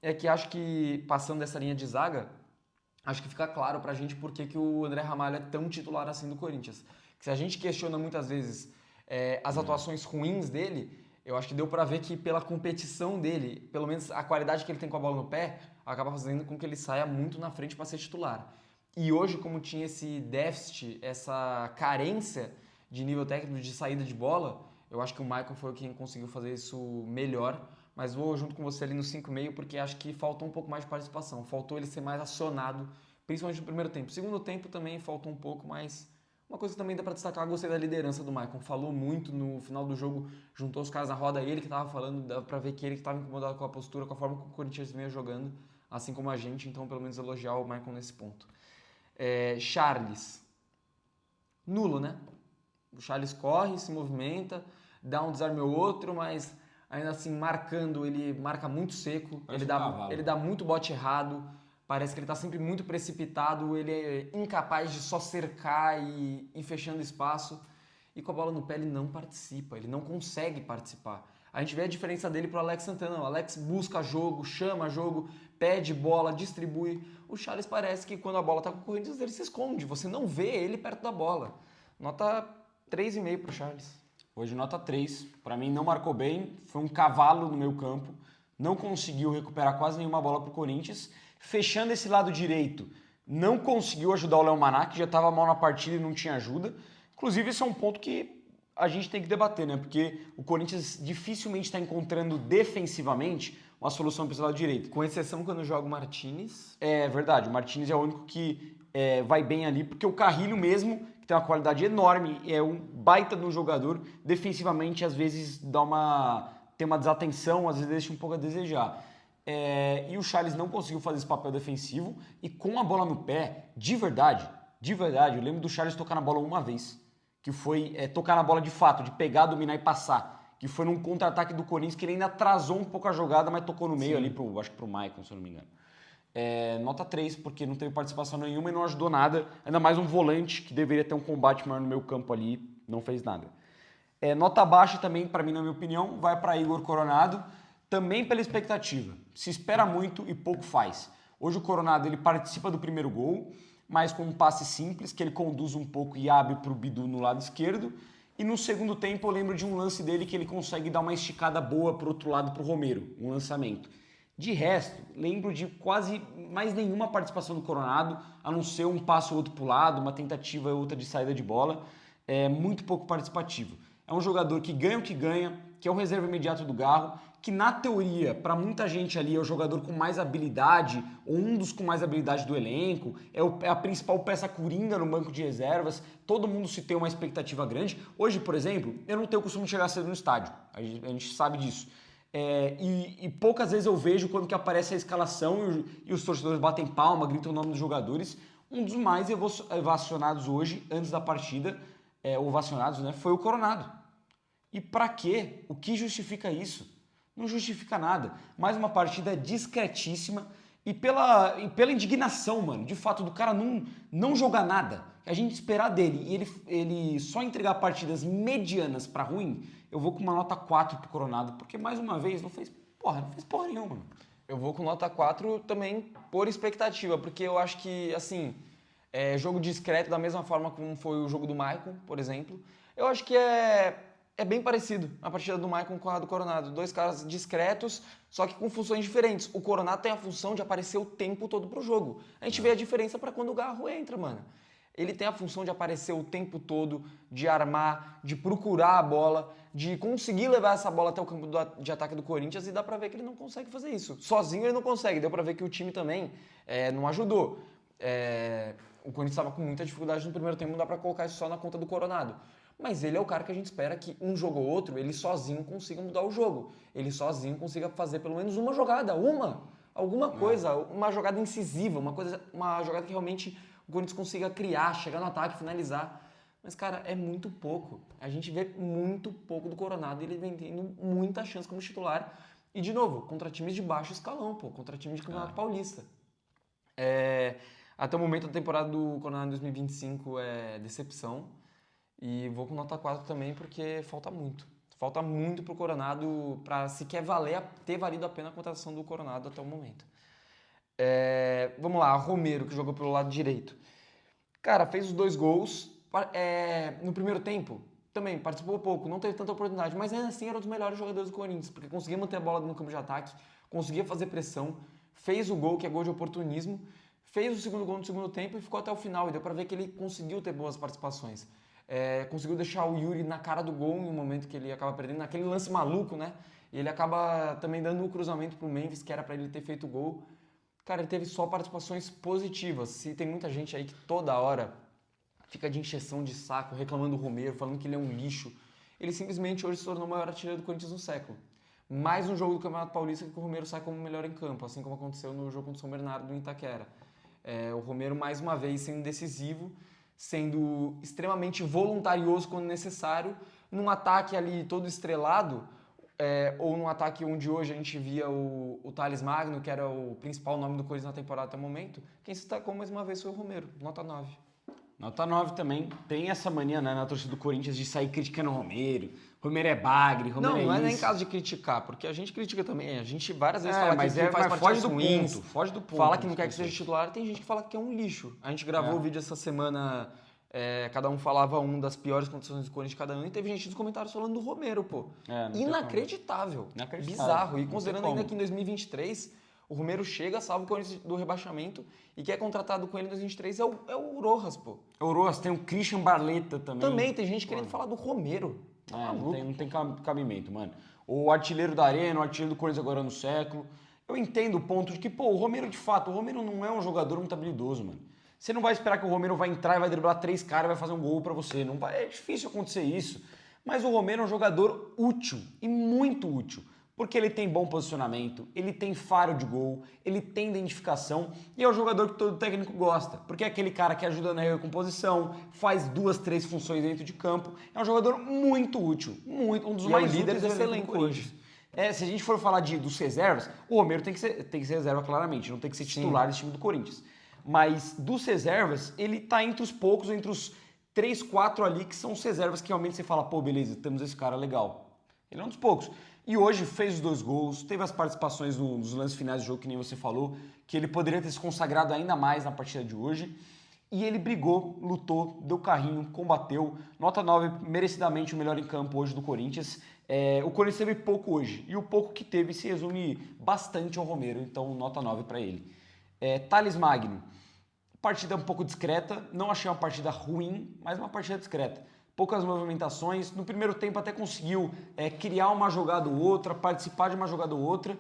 é que acho que passando dessa linha de zaga, acho que fica claro pra gente por que o André Ramalho é tão titular assim do Corinthians. Que se a gente questiona muitas vezes as atuações ruins dele, eu acho que deu pra ver que pela competição dele, pelo menos a qualidade que ele tem com a bola no pé, acaba fazendo com que ele saia muito na frente para ser titular. E hoje, como tinha esse déficit, essa carência de nível técnico de saída de bola, eu acho que o Maicon foi quem conseguiu fazer isso melhor, mas vou junto com você ali no 5,5 porque acho que faltou um pouco mais de participação, faltou ele ser mais acionado, principalmente no primeiro tempo. Segundo tempo também faltou um pouco, mas uma coisa que também dá para destacar, eu gostei da liderança do Maicon, falou muito no final do jogo, juntou os caras na roda, ele que estava falando, dá para ver que ele que estava incomodado com a postura, com a forma que o Corinthians vinha jogando, assim como a gente, então pelo menos elogiar o Maicon nesse ponto. Charles, nulo, né? O Charles corre, se movimenta, dá um desarme ou outro, mas ainda assim marcando, ele marca muito seco, ele dá muito bote errado, parece que ele está sempre muito precipitado, ele é incapaz de só cercar e ir fechando espaço, e com a bola no pé ele não participa, ele não consegue participar. A gente vê a diferença dele pro Alex Santana. O Alex busca jogo, chama jogo, pede bola, distribui. O Charles parece que quando a bola tá com o Corinthians, ele se esconde. Você não vê ele perto da bola. Nota 3,5 pro Charles. Hoje nota 3. Para mim não marcou bem, foi um cavalo no meio campo. Não conseguiu recuperar quase nenhuma bola pro Corinthians. Fechando esse lado direito, não conseguiu ajudar o Léo Maná, que já estava mal na partida e não tinha ajuda. Inclusive, esse é um ponto que a gente tem que debater, né? Porque o Corinthians dificilmente está encontrando defensivamente uma solução para esse lado direito. Com exceção quando joga o Martinez. É verdade, o Martinez é o único que vai bem ali, porque o Carrilho mesmo, que tem uma qualidade enorme, é um baita de um jogador, defensivamente às vezes tem uma desatenção, às vezes deixa um pouco a desejar. E o Charles não conseguiu fazer esse papel defensivo, e com a bola no pé, de verdade, eu lembro do Charles tocar na bola uma vez, que foi tocar na bola de fato, de pegar, dominar e passar, que foi num contra-ataque do Corinthians, que ele ainda atrasou um pouco a jogada, mas tocou no meio. Sim. Ali, acho que pro Maicon, se eu não me engano. Nota 3, porque não teve participação nenhuma e não ajudou nada, ainda mais um volante que deveria ter um combate maior no meio campo ali, não fez nada. Nota baixa também, para mim, na minha opinião, vai para Igor Coronado, também pela expectativa. Se espera muito e pouco faz. Hoje o Coronado ele participa do primeiro gol, mas com um passe simples, que ele conduz um pouco e abre para o Bidu no lado esquerdo. E no segundo tempo eu lembro de um lance dele que ele consegue dar uma esticada boa para o outro lado para o Romero, um lançamento. De resto, lembro de quase mais nenhuma participação do Coronado, a não ser um passo ou outro para o lado, uma tentativa ou outra de saída de bola. É muito pouco participativo. É um jogador que ganha o que é o reserva imediato do Garro, que na teoria, para muita gente ali, é o jogador com mais habilidade, ou um dos com mais habilidade do elenco, é a principal peça coringa no banco de reservas, todo mundo se tem uma expectativa grande. Hoje, por exemplo, eu não tenho o costume de chegar cedo no estádio, a gente sabe disso. E poucas vezes eu vejo quando que aparece a escalação e os torcedores batem palma, gritam o nome dos jogadores. Um dos mais ovacionados hoje, antes da partida, ovacionados, né, foi o Coronado. E pra quê? O que justifica isso? Não justifica nada. Mais uma partida discretíssima e pela indignação, mano, de fato, do cara não jogar nada. A gente esperar dele e ele só entregar partidas medianas pra ruim, eu vou com uma nota 4 pro Coronado, porque mais uma vez não fez porra nenhuma, mano. Eu vou com nota 4 também por expectativa, porque eu acho que, assim, jogo discreto da mesma forma como foi o jogo do Maicon, por exemplo. Eu acho que é bem parecido a partida do Maicon com a do Coronado. Dois caras discretos, só que com funções diferentes. O Coronado tem a função de aparecer o tempo todo pro jogo. A gente vê a diferença para quando o Garro entra, mano. Ele tem a função de aparecer o tempo todo, de armar, de procurar a bola, de conseguir levar essa bola até o campo de ataque do Corinthians, e dá pra ver que ele não consegue fazer isso. Sozinho ele não consegue, deu pra ver que o time também não ajudou. O Corinthians estava com muita dificuldade no primeiro tempo, não dá pra colocar isso só na conta do Coronado. Mas ele é o cara que a gente espera que um jogo ou outro, ele sozinho consiga mudar o jogo. Ele sozinho consiga fazer pelo menos uma jogada, alguma coisa, uma jogada incisiva, uma jogada que realmente o Corinthians consiga criar, chegar no ataque, finalizar. Mas, cara, é muito pouco. A gente vê muito pouco do Coronado e ele vem tendo muita chance como titular. E, de novo, contra times de baixo escalão, contra times de Campeonato Paulista. Até o momento, a temporada do Coronado em 2025 é decepção. E vou com nota 4 também, porque falta muito. Falta muito pro Coronado para sequer ter valido a pena a contratação do Coronado até o momento. Vamos lá, Romero, que jogou pelo lado direito. Cara, fez os 2 gols. No primeiro tempo, também participou pouco, não teve tanta oportunidade, mas ainda assim era um dos melhores jogadores do Corinthians, porque conseguia manter a bola no campo de ataque, conseguia fazer pressão, fez o gol, que é gol de oportunismo, fez o segundo gol no segundo tempo e ficou até o final, e deu pra ver que ele conseguiu ter boas participações. Conseguiu deixar o Yuri na cara do gol em um momento que ele acaba perdendo, naquele lance maluco, né? E ele acaba também dando o cruzamento pro Memphis, que era pra ele ter feito o gol. Cara, ele teve só participações positivas. Se tem muita gente aí que toda hora fica de encheção de saco, reclamando do Romero, falando que ele é um lixo, ele simplesmente hoje se tornou o maior artilheiro do Corinthians no século. Mais um jogo do Campeonato Paulista que o Romero sai como o melhor em campo, assim como aconteceu no jogo contra o São Bernardo em Itaquera. O Romero, mais uma vez, sendo decisivo, sendo extremamente voluntarioso quando necessário, num ataque ali todo estrelado, ou num ataque onde hoje a gente via o Thales Magno, que era o principal nome do Corinthians na temporada até o momento, quem se destacou mais uma vez foi o Romero, nota 9. Nota 9 também. Tem essa mania, né, na torcida do Corinthians de sair criticando o Romero. Romero é bagre, Romero não é isso. nem caso de criticar, porque a gente critica também. A gente várias vezes fala mas que faz mas partidas ruins, foge do ponto. fala que não quer que seja titular, tem gente que fala que é um lixo. A gente gravou o vídeo essa semana, cada um falava das piores condições do Corinthians de cada ano, e teve gente nos comentários falando do Romero, Inacreditável. Bizarro. E considerando ainda que em 2023... o Romero chega, salva o Corinthians do rebaixamento, e quem é contratado com ele em 2023 é o Rojas, pô. O Rojas, tem o Christian Barletta também. Também tem gente querendo falar do Romero. Não tem cabimento, mano. O artilheiro da Arena, o artilheiro do Corinthians agora no século. Eu entendo o ponto de que, o Romero, de fato, o Romero não é um jogador muito habilidoso, mano. Você não vai esperar que o Romero vai entrar e vai driblar 3 caras e vai fazer um gol pra você. Não vai, é difícil acontecer isso. Mas o Romero é um jogador útil, e muito útil. Porque ele tem bom posicionamento, ele tem faro de gol, ele tem identificação e é o jogador que todo técnico gosta. Porque é aquele cara que ajuda na recomposição, faz 2, 3 funções dentro de campo. É um jogador muito útil, um dos mais líderes úteis desse elenco hoje. Se a gente for falar dos reservas, o Romero tem que ser reserva claramente, não tem que ser titular desse time do Corinthians. Mas dos reservas, ele tá entre os poucos, entre os 3, 4 ali que são os reservas que realmente você fala, beleza, temos esse cara legal. Ele é um dos poucos. E hoje fez os 2 gols, teve as participações nos lances finais do jogo, que nem você falou, que ele poderia ter se consagrado ainda mais na partida de hoje. e ele brigou, lutou, deu carrinho, combateu. Nota 9, merecidamente o melhor em campo hoje do Corinthians. O Corinthians teve pouco hoje, e o pouco que teve se resume bastante ao Romero, então nota 9 para ele. Thales Magno, partida um pouco discreta, não achei uma partida ruim, mas uma partida discreta. Poucas movimentações, no primeiro tempo até conseguiu criar uma jogada ou outra, participar de uma jogada ou outra,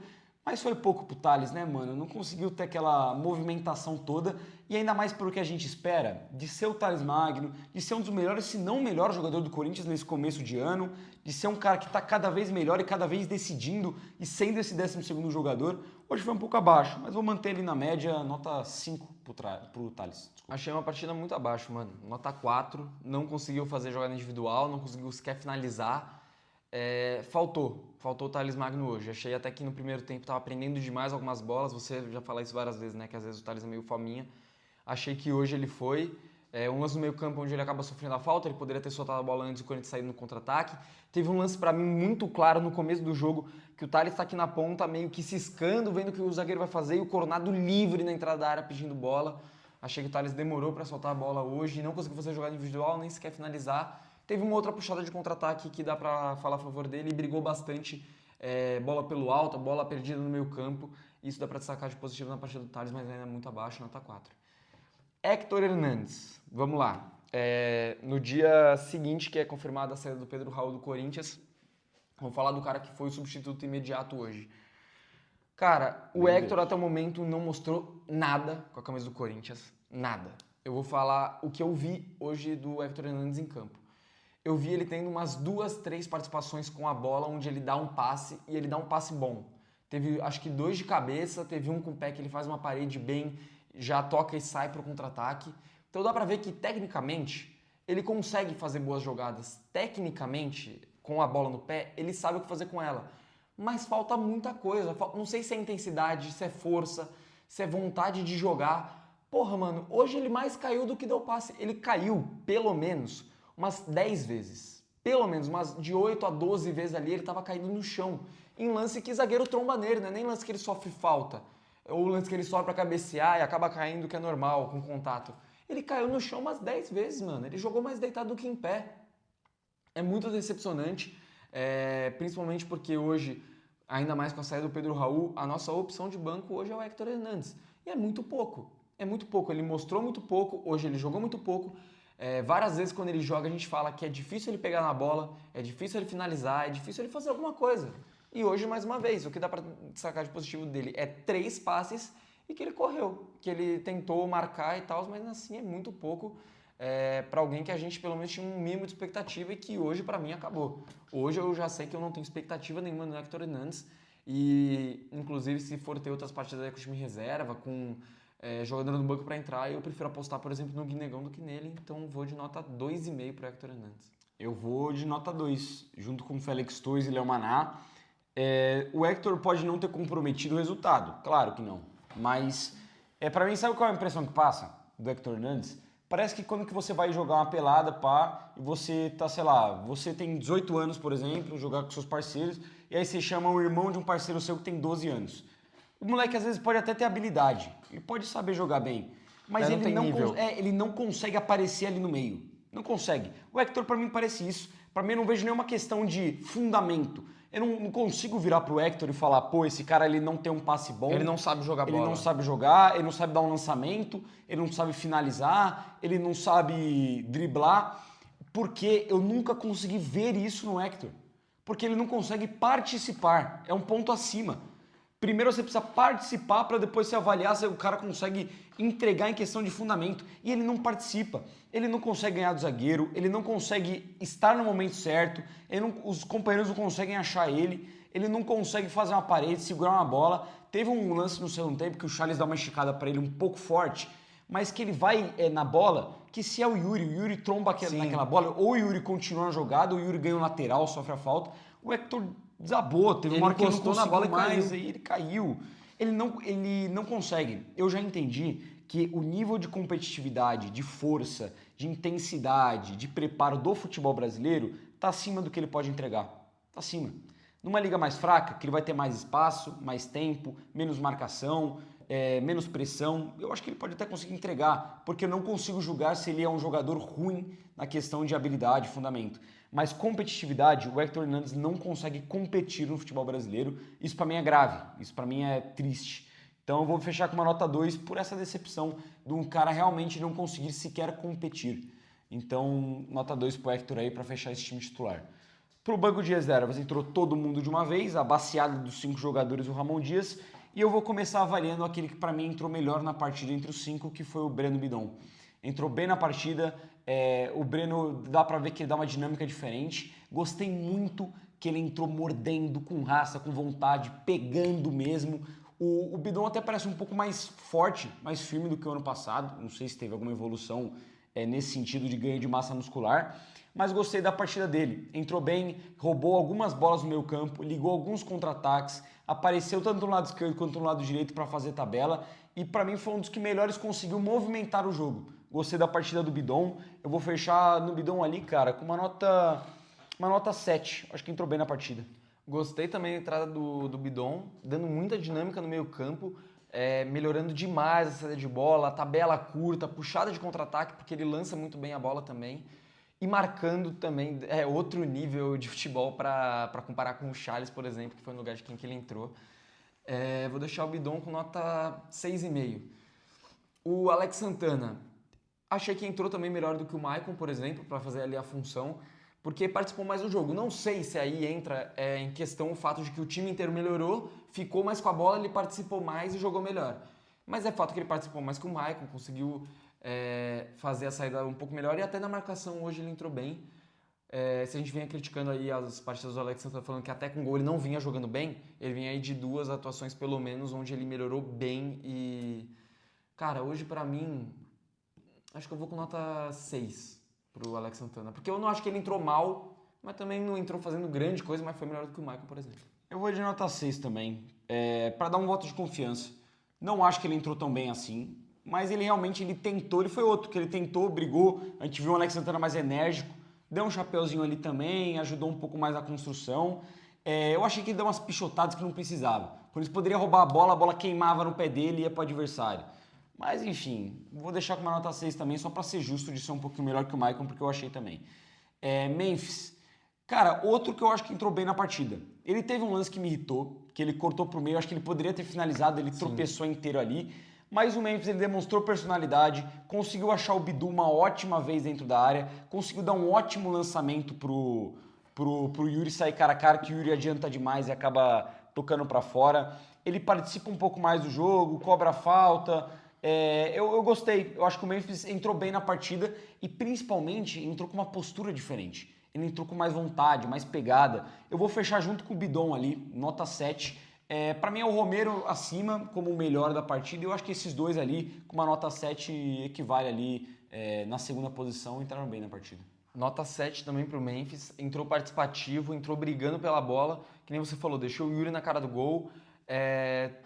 mas foi pouco pro Thales, né, mano? Não conseguiu ter aquela movimentação toda, e ainda mais pelo que a gente espera, de ser o Thales Magno, de ser um dos melhores, se não o melhor jogador do Corinthians nesse começo de ano, de ser um cara que tá cada vez melhor e cada vez decidindo e sendo esse 12º jogador. Hoje foi um pouco abaixo, mas vou manter ele na média, nota 5 pro Thales. Desculpa. Achei uma partida muito abaixo, mano. Nota 4, não conseguiu fazer jogada individual, não conseguiu sequer finalizar. Faltou o Thales Magno hoje. Achei até que no primeiro tempo tava aprendendo demais algumas bolas. Você já falou isso várias vezes, né? Que às vezes o Thales é meio fominha. Achei que hoje ele foi. Um lance no meio campo onde ele acaba sofrendo a falta. Ele poderia ter soltado a bola antes do Corinthians sair no contra-ataque. Teve um lance pra mim muito claro no começo do jogo, que o Thales tá aqui na ponta meio que ciscando, vendo o que o zagueiro vai fazer, e o Coronado livre na entrada da área pedindo bola. Achei que o Thales demorou pra soltar a bola hoje, não conseguiu fazer jogada individual, nem sequer finalizar. Teve uma outra puxada de contra-ataque que dá pra falar a favor dele, e brigou bastante, bola pelo alto, bola perdida no meio campo. Isso dá pra destacar de positivo na partida do Thales, mas ainda é muito abaixo, nota 4. Héctor Hernandes, vamos lá. No dia seguinte, que é confirmada a saída do Pedro Raul do Corinthians, vamos falar do cara que foi o substituto imediato hoje. Cara, o Héctor até o momento não mostrou nada com a camisa do Corinthians, nada. Eu vou falar o que eu vi hoje do Héctor Hernandes em campo. Eu vi ele tendo umas 2, 3 participações com a bola, onde ele dá um passe, e ele dá um passe bom. Teve, acho que 2 de cabeça, teve um com o pé que ele faz uma parede bem, já toca e sai pro contra-ataque. Então dá pra ver que, tecnicamente, ele consegue fazer boas jogadas. Tecnicamente, com a bola no pé, ele sabe o que fazer com ela. Mas falta muita coisa. Não sei se é intensidade, se é força, se é vontade de jogar. Porra, mano, hoje ele mais caiu do que deu passe. Ele caiu, pelo menos, umas 10 vezes. Pelo menos, umas de 8 a 12 vezes ali, ele tava caindo no chão. Em lance que zagueiro tromba nele, não é nem lance que ele sofre falta. Ou lance que ele sobe pra cabecear e acaba caindo, que é normal, com contato. Ele caiu no chão umas 10 vezes, mano. Ele jogou mais deitado do que em pé. É muito decepcionante, principalmente porque hoje, ainda mais com a saída do Pedro Raul, a nossa opção de banco hoje é o Héctor Hernandes. E é muito pouco. É muito pouco. Ele mostrou muito pouco, hoje ele jogou muito pouco. Várias vezes quando ele joga a gente fala que é difícil ele pegar na bola, é difícil ele finalizar, é difícil ele fazer alguma coisa. E hoje, mais uma vez, o que dá pra destacar de positivo dele é 3 passes e que ele correu, que ele tentou marcar e tal, mas assim é muito pouco para alguém que a gente pelo menos tinha um mínimo de expectativa e que hoje pra mim acabou. Hoje eu já sei que eu não tenho expectativa nenhuma no Héctor Hernandes e inclusive se for ter outras partidas aí com o time reserva, com jogador no banco pra entrar, eu prefiro apostar, por exemplo, no Guinegão do que nele, então vou de nota 2,5 pro Héctor Hernandes. Eu vou de nota 2, junto com o Félix Torres e Léo Maná. O Héctor pode não ter comprometido o resultado, claro que não. Mas, pra mim, sabe qual é a impressão que passa do Héctor Hernandes? Parece que quando que você vai jogar uma pelada, pá, e você tá, sei lá, você tem 18 anos, por exemplo, jogar com seus parceiros, e aí você chama o irmão de um parceiro seu que tem 12 anos. O moleque, às vezes, pode até ter habilidade, ele pode saber jogar bem, mas ele não consegue aparecer ali no meio. Não consegue. O Héctor, pra mim, parece isso. Pra mim, eu não vejo nenhuma questão de fundamento. Eu não consigo virar pro Héctor e falar, pô, esse cara ele não tem um passe bom. Ele não sabe jogar bola. Ele não sabe jogar, ele não sabe dar um lançamento, ele não sabe finalizar, ele não sabe driblar, porque eu nunca consegui ver isso no Héctor. Porque ele não consegue participar, é um ponto acima. Primeiro você precisa participar para depois você avaliar se o cara consegue entregar em questão de fundamento. E ele não participa. Ele não consegue ganhar do zagueiro, ele não consegue estar no momento certo, os companheiros não conseguem achar ele não consegue fazer uma parede, segurar uma bola. Teve um lance no segundo tempo que o Charles dá uma esticada para ele um pouco forte, mas que ele vai na bola, que se é o Yuri tromba naquela bola, ou o Yuri continua na jogada, ou o Yuri ganha o lateral, sofre a falta. O Héctor desabou, teve uma hora que ele não conseguiu na bola mais, e ele caiu. Ele não consegue. Eu já entendi que o nível de competitividade, de força, de intensidade, de preparo do futebol brasileiro está acima do que ele pode entregar. Está acima. Numa liga mais fraca, que ele vai ter mais espaço, mais tempo, menos marcação, menos pressão. Eu acho que ele pode até conseguir entregar, porque eu não consigo julgar se ele é um jogador ruim na questão de habilidade, fundamento. Mas competitividade, o Hector Hernandes não consegue competir no futebol brasileiro. Isso para mim é grave, isso para mim é triste. Então eu vou fechar com uma nota 2 por essa decepção de um cara realmente não conseguir sequer competir. Então, nota 2 pro Hector aí para fechar esse time titular. Pro banco de reservas entrou todo mundo de uma vez, a baciada dos 5 jogadores, o Ramon Dias, e eu vou começar avaliando aquele que para mim entrou melhor na partida entre os 5, que foi o Breno Bidon. Entrou bem na partida, o Breno dá para ver que ele dá uma dinâmica diferente. Gostei muito que ele entrou mordendo, com raça, com vontade, pegando mesmo. O Bidon até parece um pouco mais forte, mais firme do que o ano passado. Não sei se teve alguma evolução nesse sentido de ganho de massa muscular, mas gostei da partida dele. Entrou bem, roubou algumas bolas no meio campo, ligou alguns contra-ataques, apareceu tanto no lado esquerdo quanto no lado direito para fazer tabela e para mim foi um dos que melhores conseguiu movimentar o jogo. Gostei da partida do Bidon. Eu vou fechar no Bidon ali, cara, com uma nota 7. Acho que entrou bem na partida. Gostei também da entrada do Bidon, dando muita dinâmica no meio campo, melhorando demais a saída de bola, a tabela curta, puxada de contra-ataque, porque ele lança muito bem a bola também. E marcando também outro nível de futebol para comparar com o Charles, por exemplo, que foi no lugar de quem que ele entrou. Vou deixar o Bidon com nota 6,5. O Alex Santana, achei que entrou também melhor do que o Maicon, por exemplo, para fazer ali a função, porque participou mais do jogo. Não sei se aí entra em questão o fato de que o time inteiro melhorou, ficou mais com a bola, ele participou mais e jogou melhor. Mas é fato que ele participou mais que o Maicon, conseguiu fazer a saída um pouco melhor e até na marcação hoje ele entrou bem. Se a gente vinha criticando aí as partidas do Alex Santana falando que até com gol ele não vinha jogando bem, ele vinha aí de 2 atuações pelo menos onde ele melhorou bem e... Cara, hoje pra mim, acho que eu vou com nota 6 pro Alex Santana, porque eu não acho que ele entrou mal, mas também não entrou fazendo grande coisa, mas foi melhor do que o Maicon, por exemplo. Eu vou de nota 6 também, para dar um voto de confiança. Não acho que ele entrou tão bem assim, mas ele realmente tentou, ele foi outro, que ele tentou, brigou, a gente viu o Alex Santana mais enérgico, deu um chapeuzinho ali também, ajudou um pouco mais a construção. Eu achei que ele deu umas pichotadas que não precisava. Quando ele poderia roubar a bola queimava no pé dele e ia para o adversário. Mas enfim, vou deixar com uma nota 6 também, só para ser justo de ser um pouquinho melhor que o Maicon, porque eu achei também. Memphis, cara, outro que eu acho que entrou bem na partida. Ele teve um lance que me irritou, que ele cortou pro meio, acho que ele poderia ter finalizado, ele tropeçou inteiro ali. Mas o Memphis ele demonstrou personalidade, conseguiu achar o Bidu uma ótima vez dentro da área, conseguiu dar um ótimo lançamento pro Yuri sair cara a cara, que o Yuri adianta demais e acaba tocando para fora. Ele participa um pouco mais do jogo, cobra a falta. Eu gostei, eu acho que o Memphis entrou bem na partida e principalmente entrou com uma postura diferente. Ele entrou com mais vontade, mais pegada. Eu vou fechar junto com o Bidon ali, nota 7. Para mim é o Romero acima como o melhor da partida e eu acho que esses dois ali com uma nota 7 equivale ali na segunda posição e entraram bem na partida. Nota 7 também pro Memphis, entrou participativo, entrou brigando pela bola, que nem você falou, deixou o Yuri na cara do gol.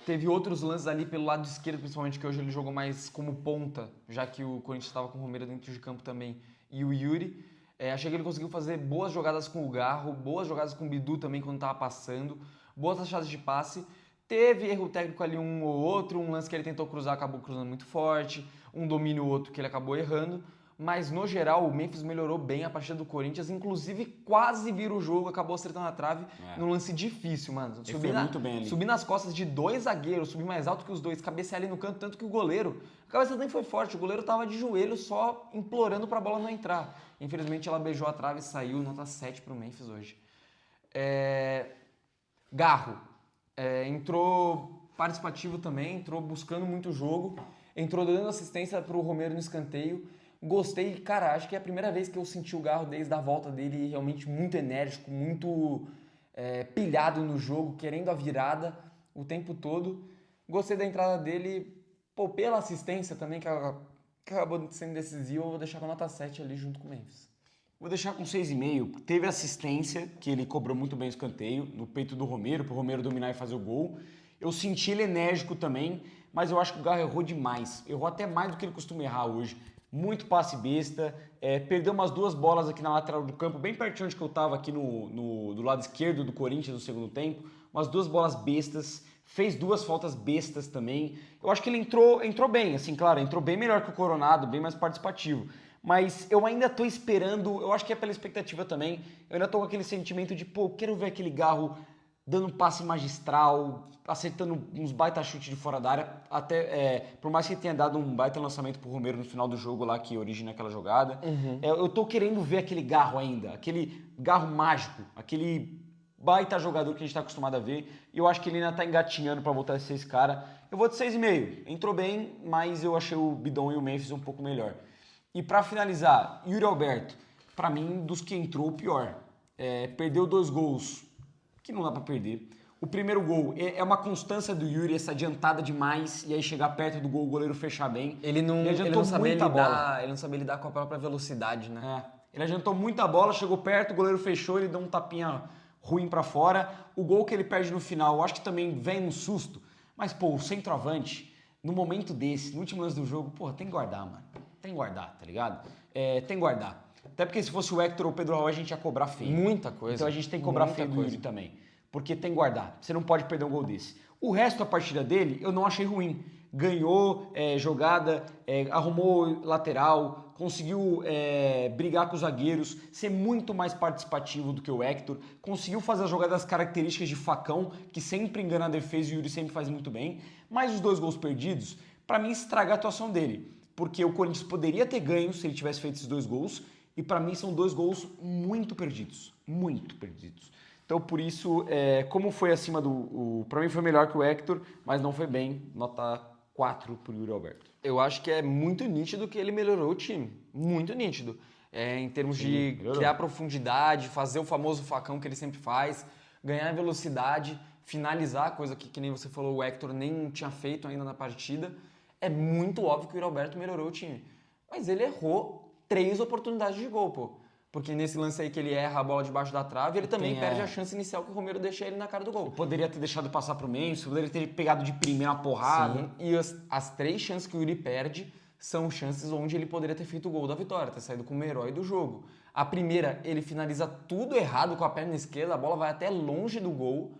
Teve outros lances ali pelo lado esquerdo, principalmente que hoje ele jogou mais como ponta, já que o Corinthians estava com o Romero dentro de campo também e o Yuri. Achei que ele conseguiu fazer boas jogadas com o Garro, boas jogadas com o Bidu também quando estava passando, boas achadas de passe. Teve erro técnico ali um ou outro, um lance que ele tentou cruzar, acabou cruzando muito forte, um domínio ou outro que ele acabou errando. Mas, no geral, o Memphis melhorou bem a partida do Corinthians, inclusive quase vira o jogo, acabou acertando a trave num lance difícil, mano. Muito bem ali. Subir nas costas de 2 zagueiros, subir mais alto que os dois, cabecear ali no canto, tanto que o goleiro... A cabeça nem foi forte, o goleiro tava de joelho só implorando pra bola não entrar. Infelizmente, ela beijou a trave e saiu, nota 7 pro Memphis hoje. Garro. Entrou participativo também, entrou buscando muito o jogo, entrou dando assistência pro Romero no escanteio. Gostei, cara, acho que é a primeira vez que eu senti o Garro desde a volta dele realmente muito enérgico, muito pilhado no jogo, querendo a virada o tempo todo. Gostei da entrada dele, pela assistência também, que acabou sendo decisivo, eu vou deixar com nota 7 ali junto com o Memphis. Vou deixar com 6,5. Teve assistência, que ele cobrou muito bem o escanteio, no peito do Romero, pro Romero dominar e fazer o gol. Eu senti ele enérgico também, mas eu acho que o Garro errou demais. Errou até mais do que ele costuma errar hoje. Muito passe besta, perdeu umas 2 bolas aqui na lateral do campo, bem pertinho onde que eu estava aqui do lado esquerdo do Corinthians no segundo tempo, umas 2 bolas bestas, fez 2 faltas bestas também. Eu acho que ele entrou bem, assim, claro, entrou bem melhor que o Coronado, bem mais participativo. Mas eu ainda tô esperando, eu acho que é pela expectativa também, eu ainda tô com aquele sentimento de, pô, quero ver aquele Garro dando um passe magistral, acertando uns baita chute de fora da área, até, por mais que tenha dado um baita lançamento pro Romero no final do jogo lá, que origina aquela jogada, eu tô querendo ver aquele Garro ainda, aquele Garro mágico, aquele baita jogador que a gente tá acostumado a ver, e eu acho que ele ainda tá engatinhando pra voltar a ser esse cara. Eu vou de 6,5, entrou bem, mas eu achei o Bidon e o Memphis um pouco melhor. E pra finalizar, Yuri Alberto, pra mim, dos que entrou, o pior. Perdeu 2 gols que não dá pra perder. O primeiro gol é uma constância do Yuri, essa adiantada demais, e aí chegar perto do gol, o goleiro fechar bem. Ele não adiantou sabia muita bola. lidar, ele não sabia lidar com a própria velocidade, né? Ele adiantou muita bola, chegou perto, o goleiro fechou, ele deu um tapinha ruim pra fora. O gol que ele perde no final, eu acho que também vem um susto. Mas, pô, o centroavante, no momento desse, no último lance do jogo, pô, tem que guardar, mano. Tem que guardar, tá ligado? Tem que guardar. Até porque se fosse o Hector ou o Pedro Raul, a gente ia cobrar feio. Muita coisa. Então a gente tem que cobrar feio do Yuri também. Porque tem que guardar. Você não pode perder um gol desse. O resto da partida dele, eu não achei ruim. Ganhou jogada, arrumou lateral, conseguiu brigar com os zagueiros, ser muito mais participativo do que o Hector, conseguiu fazer as jogadas características de facão, que sempre engana a defesa e o Yuri sempre faz muito bem. Mas os 2 gols perdidos, pra mim, estraga a atuação dele. Porque o Corinthians poderia ter ganho se ele tivesse feito esses 2 gols, e pra mim são 2 gols muito perdidos. Muito perdidos. Então, por isso, como foi acima do... Pra mim foi melhor que o Hector, mas não foi bem. Nota 4 pro Yuri Alberto. Eu acho que é muito nítido que ele melhorou o time. Muito nítido. Em termos de criar profundidade, fazer o famoso facão que ele sempre faz, ganhar velocidade, finalizar, coisa que nem você falou, o Hector nem tinha feito ainda na partida. É muito óbvio que o Yuri Alberto melhorou o time. Mas ele errou 3 oportunidades de gol, pô. Porque nesse lance aí que ele erra a bola debaixo da trave, ele também perde a chance inicial que o Romero deixa ele na cara do gol. Poderia ter deixado passar pro Memphis, poderia ter pegado de primeira porrada. Sim, e as 3 chances que o Yuri perde são chances onde ele poderia ter feito o gol da vitória, ter saído como herói do jogo. A primeira, ele finaliza tudo errado com a perna esquerda, a bola vai até longe do gol.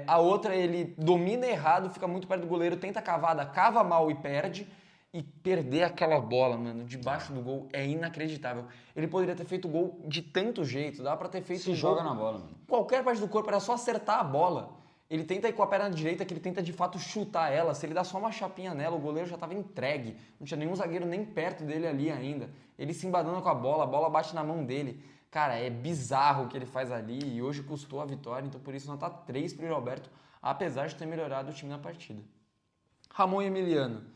A outra, ele domina errado, fica muito perto do goleiro, tenta cavada, cava mal e perde. E perder aquela bola, mano, debaixo do gol é inacreditável. Ele poderia ter feito gol de tanto jeito, dá pra ter feito Se joga na bola, mano. Qualquer parte do corpo, era só acertar a bola. Ele tenta ir com a perna direita, que ele tenta de fato chutar ela. Se ele dá só uma chapinha nela, o goleiro já tava entregue. Não tinha nenhum zagueiro nem perto dele ali ainda. Ele se embadando com a bola bate na mão dele. Cara, é bizarro o que ele faz ali e hoje custou a vitória, então por isso nota 3 pro Roberto, apesar de ter melhorado o time na partida. Ramon e Emiliano.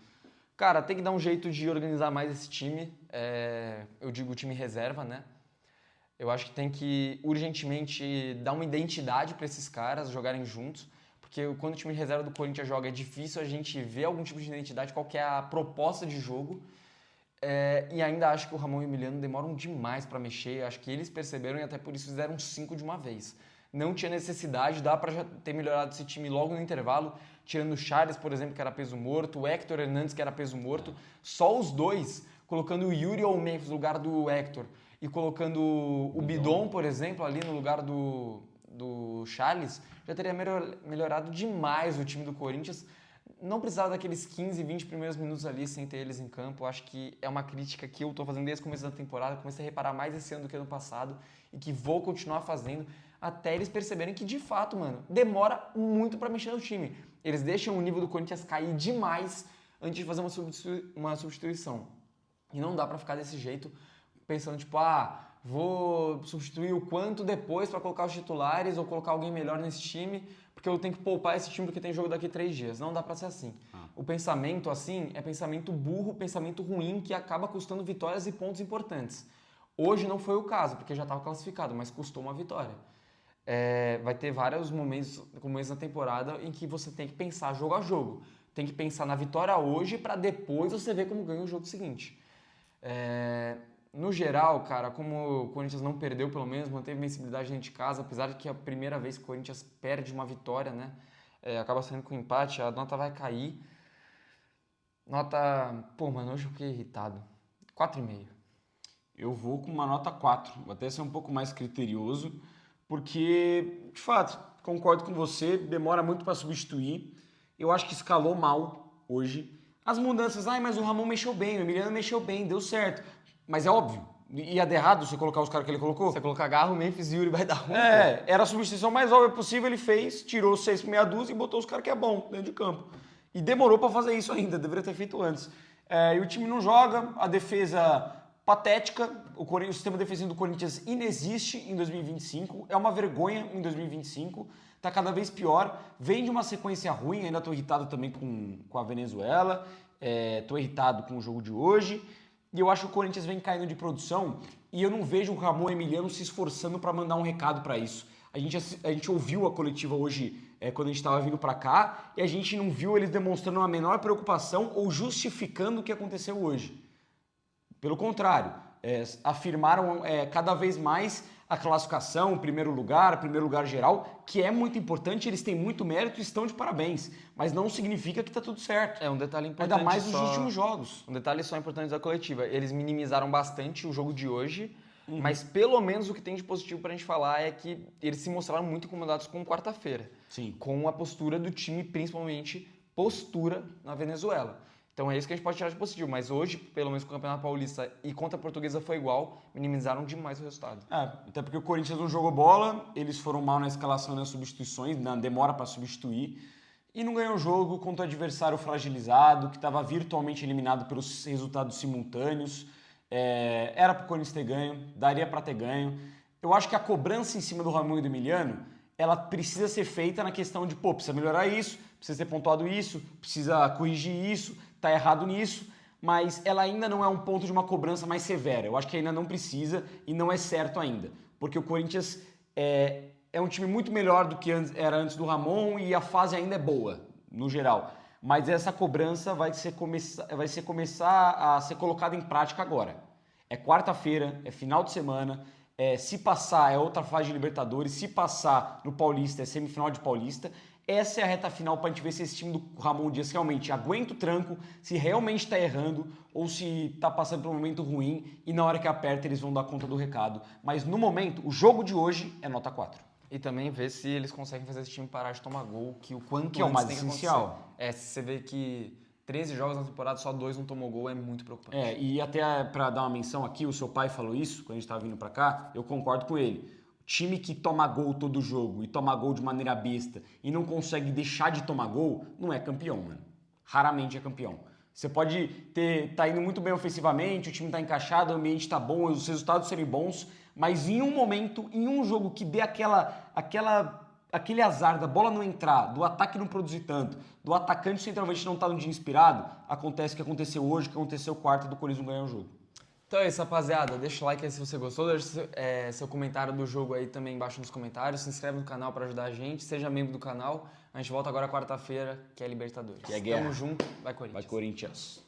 Cara, tem que dar um jeito de organizar mais esse time. Eu digo o time reserva, né? Eu acho que tem que urgentemente dar uma identidade para esses caras jogarem juntos. Porque quando o time reserva do Corinthians joga é difícil a gente ver algum tipo de identidade, qual que é a proposta de jogo. E ainda acho que o Ramon e o Emiliano demoram demais para mexer. Acho que eles perceberam e até por isso fizeram 5 de uma vez. Não tinha necessidade, dá para já ter melhorado esse time logo no intervalo, tirando o Charles, por exemplo, que era peso morto, o Hector Hernandes, que era peso morto, só os dois, colocando o Yuri ou o Memphis no lugar do Hector e colocando o Bidon, por exemplo, ali no lugar do Charles, já teria melhorado demais o time do Corinthians. Não precisava daqueles 15, 20 primeiros minutos ali sem ter eles em campo. Acho que é uma crítica que eu tô fazendo desde o começo da temporada, comecei a reparar mais esse ano do que ano passado e que vou continuar fazendo até eles perceberem que, de fato, mano, demora muito pra mexer no time. Eles deixam o nível do Corinthians cair demais antes de fazer uma substituição. E não dá pra ficar desse jeito, pensando, tipo, vou substituir o quanto depois pra colocar os titulares ou colocar alguém melhor nesse time, porque eu tenho que poupar esse time porque tem jogo daqui 3 dias. Não dá pra ser assim. O pensamento, assim, é pensamento burro, pensamento ruim, que acaba custando vitórias e pontos importantes. Hoje não foi o caso, porque já estava classificado, mas custou uma vitória. Vai ter vários momentos, como esse na temporada, em que você tem que pensar jogo a jogo. Tem que pensar na vitória hoje para depois você ver como ganha o jogo seguinte. No geral, cara, como o Corinthians não perdeu, pelo menos, manteve vencibilidade dentro de casa, apesar de que é a primeira vez que o Corinthians perde uma vitória, né? Acaba saindo com empate, a nota vai cair. Pô, mano, hoje eu fiquei irritado. 4,5. Eu vou com uma nota 4. Vou até ser um pouco mais criterioso, porque, de fato, concordo com você, demora muito para substituir. Eu acho que escalou mal hoje. As mudanças, mas o Ramon mexeu bem, o Emiliano mexeu bem, deu certo. Mas é óbvio, ia dar errado você colocar os caras que ele colocou? Você colocar Garro, Memphis e Yuri vai dar ruim. Era a substituição mais óbvia possível, ele fez, tirou 6 por meia dúzia e botou os caras que é bom dentro de campo. E demorou para fazer isso ainda, deveria ter feito antes. E o time não joga, a defesa patética, o sistema defensivo do Corinthians inexiste em 2025, é uma vergonha em 2025, tá cada vez pior, vem de uma sequência ruim, ainda tô irritado também com a Venezuela, tô irritado com o jogo de hoje, e eu acho que o Corinthians vem caindo de produção e eu não vejo o Ramon Emiliano se esforçando para mandar um recado para isso. A gente ouviu a coletiva hoje quando a gente estava vindo para cá e a gente não viu eles demonstrando uma menor preocupação ou justificando o que aconteceu hoje. Pelo contrário, afirmaram cada vez mais a classificação, primeiro lugar geral, que é muito importante, eles têm muito mérito e estão de parabéns, mas não significa que está tudo certo. É um detalhe importante. Ainda mais nos últimos jogos. Um detalhe só importante da coletiva, eles minimizaram bastante o jogo de hoje, mas pelo menos o que tem de positivo pra gente falar é que eles se mostraram muito incomodados com quarta-feira. Sim. Com a postura do time, principalmente postura na Venezuela. Então é isso que a gente pode tirar de positivo, mas hoje, pelo menos com o Campeonato Paulista e contra a Portuguesa foi igual, minimizaram demais o resultado. Até porque o Corinthians não jogou bola, eles foram mal na escalação e nas substituições, na demora para substituir, e não ganhou o jogo contra o adversário fragilizado, que estava virtualmente eliminado pelos resultados simultâneos. Era para o Corinthians ter ganho, daria para ter ganho. Eu acho que a cobrança em cima do Ramon e do Emiliano, ela precisa ser feita na questão de, precisa melhorar isso, precisa ter pontuado isso, precisa corrigir isso, tá errado nisso, mas ela ainda não é um ponto de uma cobrança mais severa. Eu acho que ainda não precisa e não é certo ainda, porque o Corinthians é um time muito melhor do que era antes do Ramon e a fase ainda é boa, no geral. Mas essa cobrança vai começar a ser colocada em prática agora. É quarta-feira, é final de semana, se passar é outra fase de Libertadores, se passar no Paulista é semifinal de Paulista. Essa é a reta final para a gente ver se esse time do Ramon Dias realmente aguenta o tranco, se realmente está errando ou se está passando por um momento ruim e na hora que aperta eles vão dar conta do recado. Mas no momento, o jogo de hoje é nota 4. E também ver se eles conseguem fazer esse time parar de tomar gol, que o quanto que é o mais tem essencial. Que acontecer. Se você vê que 13 jogos na temporada, só 2 não tomou gol, é muito preocupante. E até para dar uma menção aqui, o seu pai falou isso quando a gente estava vindo para cá, eu concordo com ele. Time que toma gol todo jogo e toma gol de maneira besta e não consegue deixar de tomar gol, não é campeão, mano. Raramente é campeão. Você pode tá indo muito bem ofensivamente, o time tá encaixado, o ambiente tá bom, os resultados serem bons, mas em um momento, em um jogo que dê aquele azar da bola não entrar, do ataque não produzir tanto, do atacante centralmente não estar no dia inspirado, acontece o que aconteceu hoje, o que aconteceu quarta do Corinthians não ganhar o jogo. Então é isso, rapaziada. Deixa o like aí se você gostou. Deixa seu comentário do jogo aí também embaixo nos comentários. Se inscreve no canal para ajudar a gente. Seja membro do canal. A gente volta agora quarta-feira, que é Libertadores. Que é guerra. Tamo junto. Vai Corinthians. Vai Corinthians.